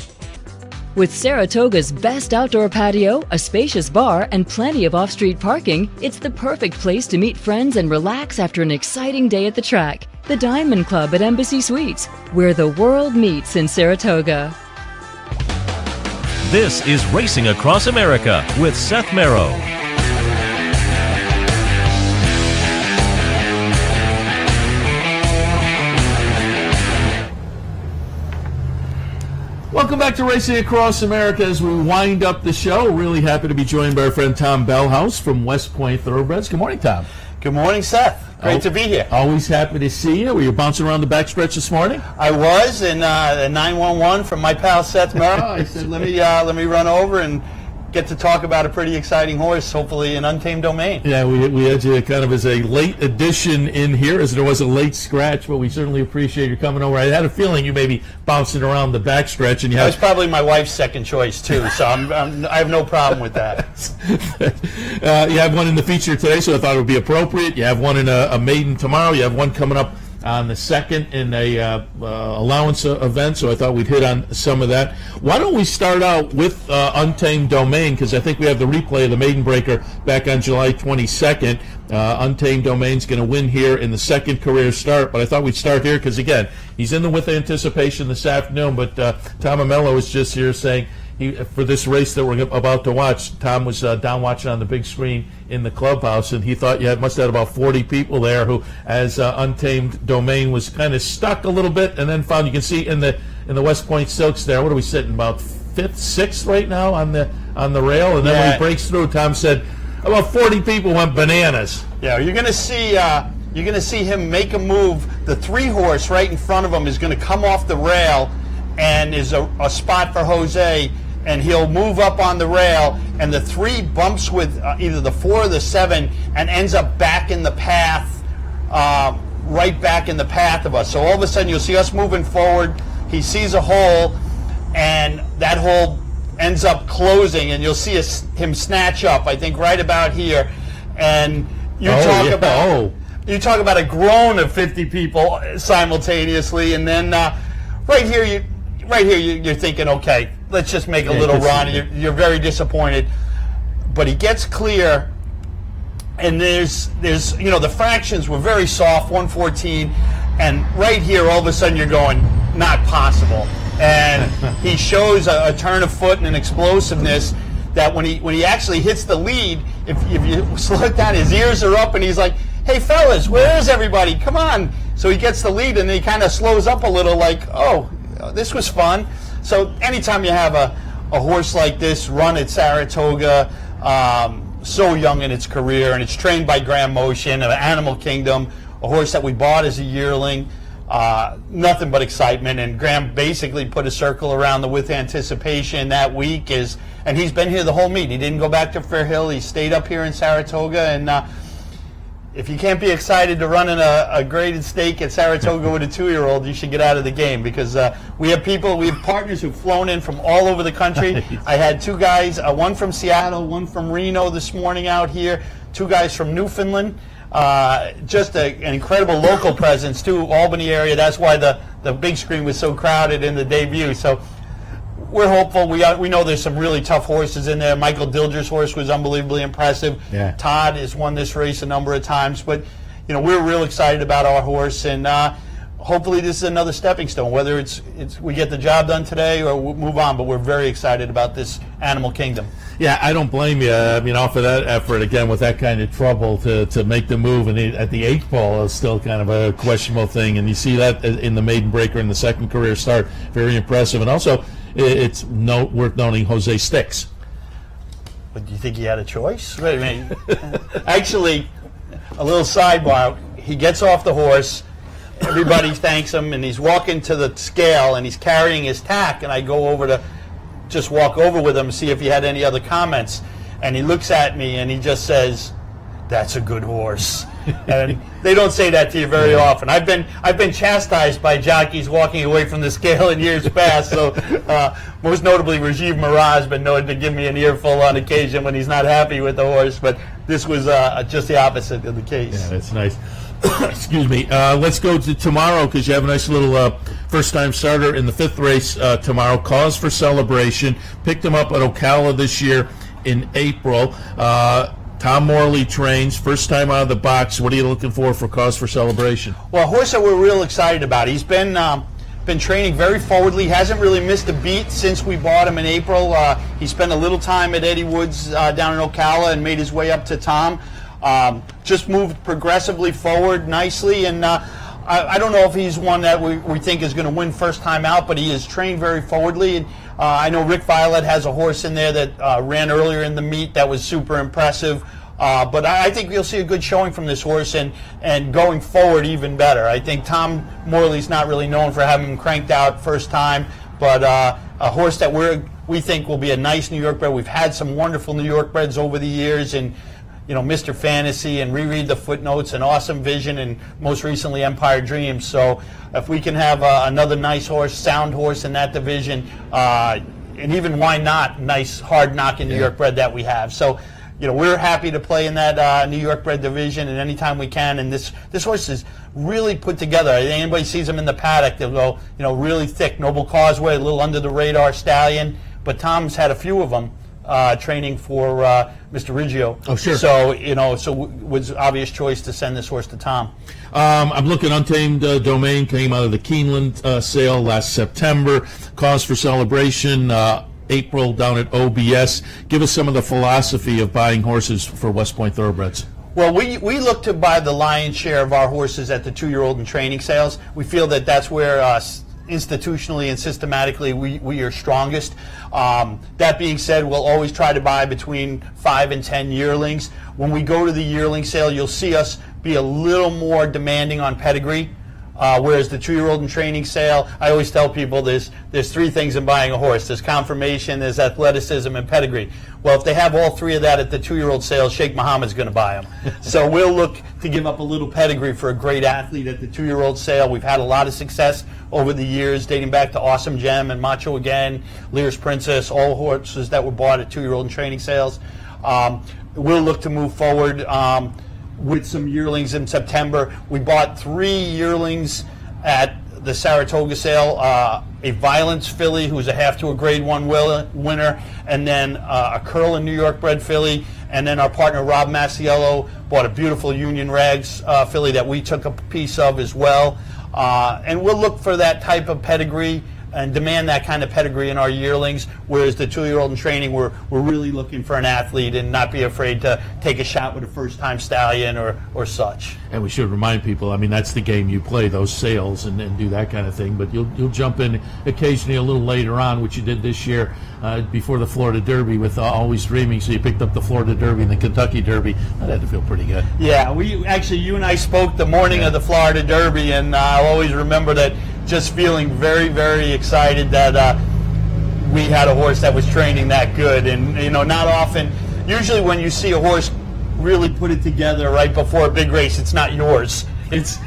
With Saratoga's best outdoor patio, a spacious bar, and plenty of off-street parking, it's the perfect place to meet friends and relax after an exciting day at the track. The Diamond Club at Embassy Suites, where the world meets in Saratoga. This is Racing Across America with Seth Merrow. Welcome back to Racing Across America as we wind up the show. Really happy to be joined by our friend Tom Bellhouse from West Point Thoroughbreds. Good morning, Tom. Good morning, Seth. Great to be here. Always happy to see you. Were you bouncing around the backstretch this morning? I was, and 911 from my pal Seth Merrill. I said, let me run over and get to talk about a pretty exciting horse, hopefully an Untamed Domain. Yeah, we had you kind of as a late addition in here, as there was a late scratch, but we certainly appreciate you coming over. I had a feeling you may be bouncing around the backstretch, and that was probably my wife's second choice too, so I have no problem with that. You have one in the feature today, so I thought it would be appropriate. You have one in a maiden tomorrow. You have one coming up on the 2nd in a allowance event, so I thought we'd hit on some of that. Why don't we start out with Untamed Domain, because I think we have the replay of the Maiden Breaker back on July 22nd. Untamed Domain's going to win here in the second career start, but I thought we'd start here because, again, he's in the with anticipation this afternoon, but Tom Amello was just here saying for this race that we're about to watch, Tom was down watching on the big screen in the clubhouse, and he thought you must have had about 40 people there who, as Untamed Domain was kind of stuck a little bit, and then found, you can see in the West Point Silks there, what are we sitting, about 5th, 6th right now on the rail, and then when he breaks through, Tom said about 40 people went bananas. Yeah, you're going to see him make a move. The 3-horse right in front of him is going to come off the rail, and is a spot for Jose, and he'll move up on the rail, and the 3 bumps with either the 4 or the 7 and ends up back in the path, right back in the path of us. So all of a sudden you'll see us moving forward. He sees a hole, and that hole ends up closing, and you'll see him snatch up, I think, right about here. And you talk about a groan of 50 people simultaneously, and then right here you're thinking, okay, let's just make a little run. You're very disappointed, but he gets clear, and there's the fractions were very soft, 114, and right here all of a sudden you're going, not possible. And he shows a turn of foot and an explosiveness that when he actually hits the lead, if you slow it down, his ears are up, and he's like, hey fellas, where is everybody? Come on. So he gets the lead, and he kind of slows up a little, like, oh, this was fun. So anytime you have a horse like this run at Saratoga, so young in its career, and it's trained by Graham Motion of Animal Kingdom, a horse that we bought as a yearling, nothing but excitement. And Graham basically put a circle around the with anticipation that week, and he's been here the whole meet. He didn't go back to Fair Hill. He stayed up here in Saratoga, and if you can't be excited to run in a graded stake at Saratoga with a 2-year-old, you should get out of the game, because we have partners who've flown in from all over the country. I had 2 guys, one from Seattle, one from Reno this morning out here, 2 guys from Newfoundland. Just an incredible local presence too, Albany area. That's why the big screen was so crowded in the debut. So we're hopeful. We know there's some really tough horses in there. Michael Dilger's horse was unbelievably impressive. Yeah. Todd has won this race a number of times, but we're real excited about our horse, and hopefully this is another stepping stone. Whether it's we get the job done today or we'll move on, but we're very excited about this Animal Kingdom. Yeah, I don't blame you. I mean, off of that effort, again, with that kind of trouble to make the move, and at the 8th ball is still kind of a questionable thing, and you see that in the Maiden Breaker in the second career start. Very impressive, and also it's worth noting Jose sticks. But do you think he had a choice? Wait a minute. Actually, a little sidebar. He gets off the horse. Everybody thanks him, and he's walking to the scale, and he's carrying his tack, and I go over to just walk over with him and see if he had any other comments. And he looks at me, and he just says, "That's a good horse." And they don't say that to you very often. I've been chastised by jockeys walking away from the scale in years past. So most notably, Rajiv Miraj has been known to give me an earful on occasion when he's not happy with the horse. But this was just the opposite of the case. Yeah, that's nice. Excuse me. Let's go to tomorrow, because you have a nice little first-time starter in the 5th race tomorrow. Cause for Celebration. Picked him up at Ocala this year in April. Tom Morley trains, first time out of the box. What are you looking for Cause for Celebration? Well, a horse that we're real excited about. He's been training very forwardly. Hasn't really missed a beat since we bought him in April. He spent a little time at Eddie Woods down in Ocala and made his way up to Tom. Just moved progressively forward nicely, and I don't know if he's one that we think is going to win first time out, but he is trained very forwardly. And, I know Rick Violet has a horse in there that ran earlier in the meet that was super impressive. But I think you'll see a good showing from this horse, and going forward even better. I think Tom Morley's not really known for having him cranked out first time, but a horse that we think will be a nice New York bred. We've had some wonderful New York breds over the years, and Mr. Fantasy and Reread the Footnotes and Awesome Vision, and most recently Empire Dreams. So if we can have another nice horse, sound horse in that division, and even why not nice hard knocking New York bred that we have. So we're happy to play in that New York bred division, and anytime we can. And this horse is really put together. Anybody sees him in the paddock, they'll go, really thick. Noble Causeway, a little under the radar stallion, but Tom's had a few of them training for Mr. Riggio. Oh, sure. So so it was obvious choice to send this horse to Tom. I'm looking. Untamed Domain came out of the Keeneland sale last September. Cause for celebration. April down at OBS. Give us some of the philosophy of buying horses for West Point Thoroughbreds. Well, we look to buy the lion's share of our horses at the 2-year-old and training sales. We feel that that's where institutionally and systematically we are strongest. That being said, we'll always try to buy between 5 and 10 yearlings. When we go to the yearling sale, you'll see us be a little more demanding on pedigree. Whereas the 2-year-old and training sale, I always tell people there's 3 things in buying a horse. There's conformation, there's athleticism, and pedigree. Well, if they have all 3 of that at the 2-year-old sale, Sheikh Mohammed's going to buy them. So we'll look to give up a little pedigree for a great athlete at the 2-year-old sale. We've had a lot of success over the years, dating back to Awesome Gem and Macho Again, Lear's Princess, all horses that were bought at 2-year-old and training sales. We'll look to move forward with some yearlings in September. We bought 3 yearlings at the Saratoga sale, a Violence filly who's a half to a grade 1 winner, and then a Curlin New York bred filly, and then our partner Rob Masiello bought a beautiful Union Rags filly that we took a piece of as well. And we'll look for that type of pedigree and demand that kind of pedigree in our yearlings, whereas the 2-year-old in training, we're really looking for an athlete and not be afraid to take a shot with a first-time stallion or such. And we should remind people, I mean, that's the game you play, those sales and do that kind of thing, but you'll jump in occasionally a little later on, which you did this year before the Florida Derby with Always Dreaming, so you picked up the Florida Derby and the Kentucky Derby. That had to feel pretty good. Yeah, you and I spoke the morning of the Florida Derby, and I'll always remember that, just feeling very, very excited that we had a horse that was training that good. And not often, usually when you see a horse really put it together right before a big race, it's not yours. It's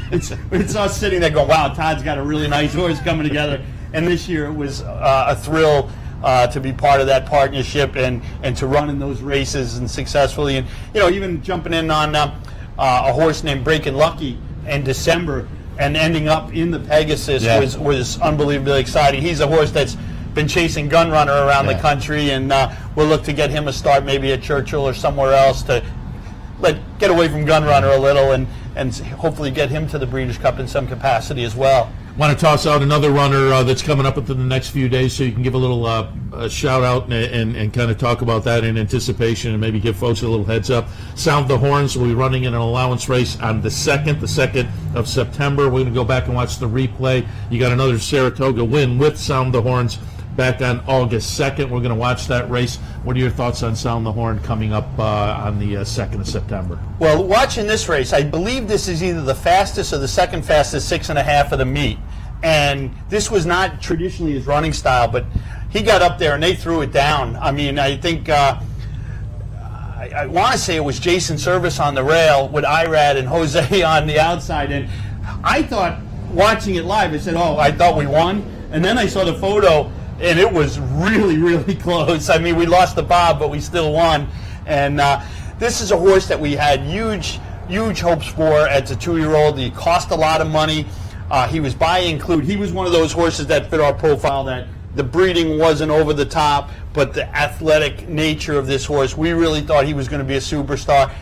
us sitting there going, wow, Todd's got a really nice horse coming together. And this year it was a thrill to be part of that partnership and to run in those races and successfully. And even jumping in on a horse named Breaking Lucky in December and ending up in the Pegasus was unbelievably exciting. He's a horse that's been chasing Gunrunner around the country, and we'll look to get him a start maybe at Churchill or somewhere else to get away from Gunrunner a little and hopefully get him to the Breeders' Cup in some capacity as well. Want to toss out another runner that's coming up within the next few days, so you can give a little shout out and kind of talk about that in anticipation and maybe give folks a little heads up. Sound the Horns will be running in an allowance race on the 2nd of September. We're going to go back and watch the replay. You got another Saratoga win with Sound the Horns back on August 2nd. We're going to watch that race. What are your thoughts on Sound the Horn coming up on the 2nd of September? Well, watching this race, I believe this is either the fastest or the second fastest 6.5 of the meet. And this was not traditionally his running style, but he got up there and they threw it down. I mean, I think I want to say it was Jason Service on the rail with Irad and Jose on the outside. And I thought, watching it live, I said, I thought we won. And then I saw the photo, and it was really, really close. I mean, we lost the bob, but we still won. And this is a horse that we had huge hopes for as a 2-year-old. He cost a lot of money. He was buy include. He was one of those horses that fit our profile, that the breeding wasn't over the top, but the athletic nature of this horse, we really thought he was going to be a superstar.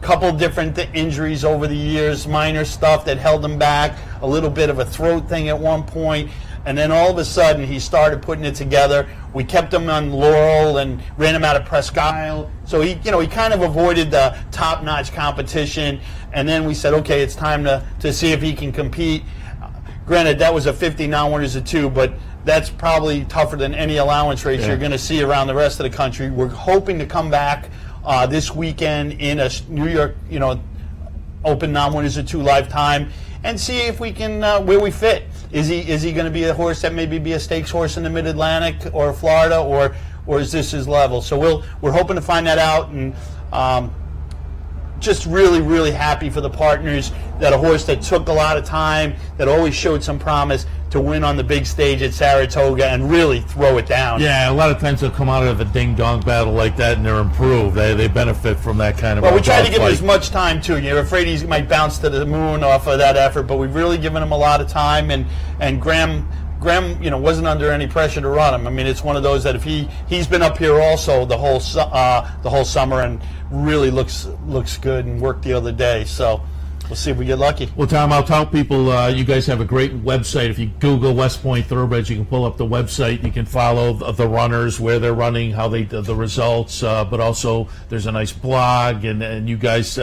Couple different injuries over the years, minor stuff that held him back, a little bit of a throat thing at one point, and then all of a sudden he started putting it together. We kept him on Laurel and ran him out of Presque Isle, so he kind of avoided the top-notch competition, and then we said, okay, it's time to see if he can compete. Granted, that was a 50, now one is a 2, but that's probably tougher than any allowance race you're going to see around the rest of the country. We're hoping to come back this weekend in a New York, Open non-winners of 2 lifetime, and see if we can where we fit. Is he going to be a horse that maybe be a stakes horse in the Mid-Atlantic or Florida, or is this his level? So we're hoping to find that out, and just really, really happy for the partners that a horse that took a lot of time, that always showed some promise, to win on the big stage at Saratoga and really throw it down. Yeah, a lot of times they'll come out of a ding-dong battle like that and they're improved. They benefit from that kind of. Well, we try to give him fight. as much time too. You're afraid he might bounce to the moon off of that effort, but we've really given him a lot of time. And Graham, wasn't under any pressure to run him. I mean, it's one of those that if he's been up here also the whole summer and really looks good and worked the other day. So we'll see if we get lucky. Well, Tom, I'll tell people you guys have a great website. If you Google West Point Thoroughbreds, you can pull up the website. You can follow the runners, where they're running, how they the results, but also there's a nice blog, and you guys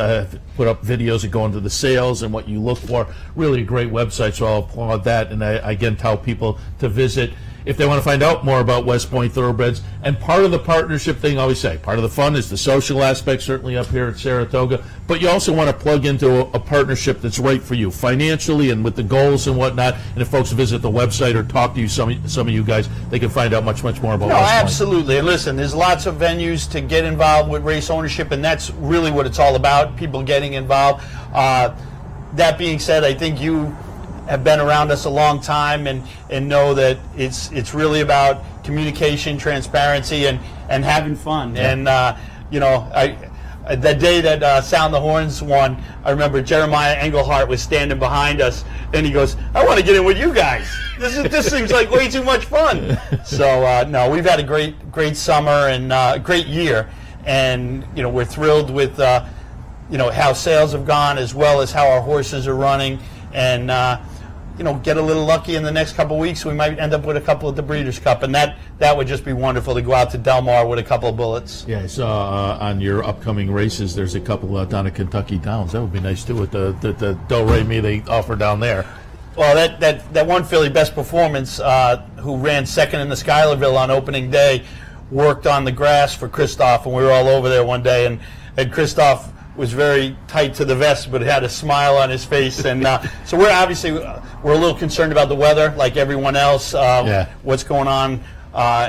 put up videos that go into the sales and what you look for. Really a great website, so I'll applaud that. And I again tell people to visit if they want to find out more about West Point Thoroughbreds. And part of the partnership thing, I always say, part of the fun is the social aspect, certainly up here at Saratoga, but you also want to plug into a partnership that's right for you financially and with the goals and whatnot. And if folks visit the website or talk to you, some of you guys, they can find out much more about West Point. Absolutely. And listen, there's lots of venues to get involved with race ownership, and that's really what it's all about, people getting involved. That being said, I think you have been around us a long time and know that it's really about communication, transparency, and having fun. Yeah. And that day that Sound the Horns won, I remember Jeremiah Engelhart was standing behind us, and he goes, "I want to get in with you guys. This seems like way too much fun." So no, we've had a great summer and a great year, and we're thrilled with how sales have gone as well as how our horses are running, and get a little lucky in the next couple of weeks. We might end up with a couple at the Breeders' Cup, and that would just be wonderful to go out to Del Mar with a couple of bullets. Yeah, I saw on your upcoming races, there's a couple down at Kentucky Downs. That would be nice too with the Delray Me they offer down there. Well, that one filly, Best Performance, who ran second in the Schuylerville on opening day, worked on the grass for Christoph, and we were all over there one day, and Christoph was very tight to the vest, but had a smile on his face. And so we're a little concerned about the weather, like everyone else. What's going on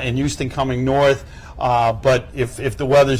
in Houston coming north? But if the weather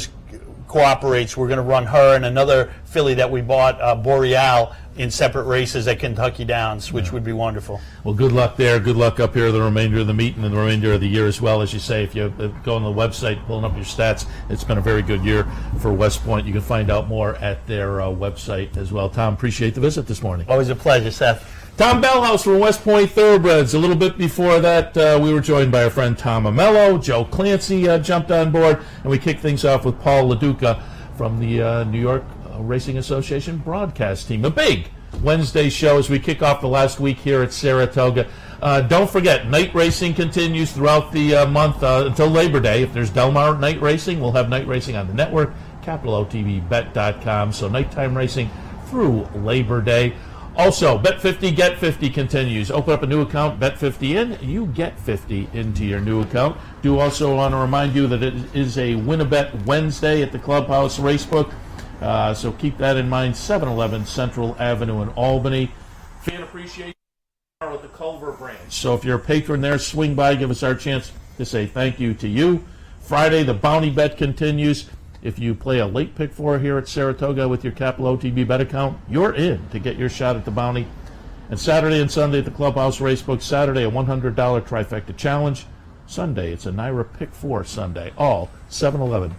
cooperates, we're going to run her and another filly that we bought, Boreal, in separate races at Kentucky Downs, which would be wonderful. Well, good luck there. Good luck up here the remainder of the meeting and the remainder of the year as well. As you say, if you go on the website, pulling up your stats, it's been a very good year for West Point. You can find out more at their website as well. Tom, appreciate the visit this morning. Always a pleasure, Seth. Tom Bellhouse from West Point Thoroughbreds. A little bit before that, we were joined by our friend Tom Amello. Joe Clancy jumped on board, and we kicked things off with Paul LaDuca from the New York Racing Association broadcast team. A big Wednesday show as we kick off the last week here at Saratoga. Don't forget, night racing continues throughout the month until Labor Day. If there's Del Mar night racing, we'll have night racing on the network, capitalOTBBet.com. So nighttime racing through Labor Day. Also, Bet 50, Get 50 continues. Open up a new account, Bet 50 in, you get 50 into your new account. Do also want to remind you that it is a Win-A-Bet Wednesday at the Clubhouse Racebook. So keep that in mind. 711 Central Avenue in Albany. Fan appreciation at the Culver branch. So if you're a patron there, swing by, give us our chance to say thank you to you. Friday, the Bounty Bet continues. If you play a late pick four here at Saratoga with your Capital OTB Bet account, you're in to get your shot at the Bounty. And Saturday and Sunday at the Clubhouse Racebook. Saturday, a $100 trifecta challenge. Sunday, it's a Naira Pick 4 Sunday. All 711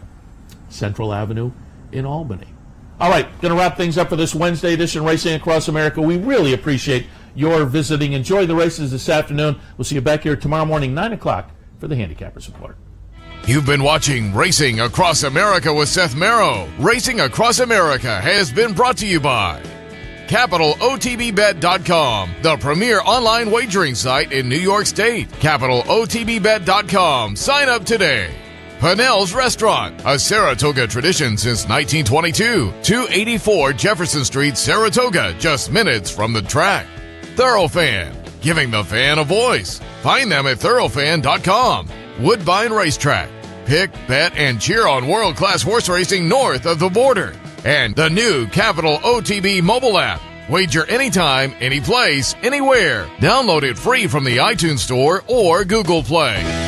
Central Avenue in Albany. All right, going to wrap things up for this Wednesday edition Racing Across America. We really appreciate your visiting. Enjoy the races this afternoon. We'll see you back here tomorrow morning, 9 o'clock, for the Handicappers Report. You've been watching Racing Across America with Seth Merrow. Racing Across America has been brought to you by CapitalOTBBet.com, the premier online wagering site in New York State. CapitalOTBBet.com. Sign up today. Pennell's Restaurant, a Saratoga tradition since 1922. 284 Jefferson Street, Saratoga, just minutes from the track. Thoroughfan, giving the fan a voice. Find them at thoroughfan.com. Woodbine Racetrack, Pick, bet, and cheer on world-class horse racing north of the border. And the new Capital OTB mobile app. Wager anytime, any place, anywhere. Download it free from the iTunes Store or Google Play.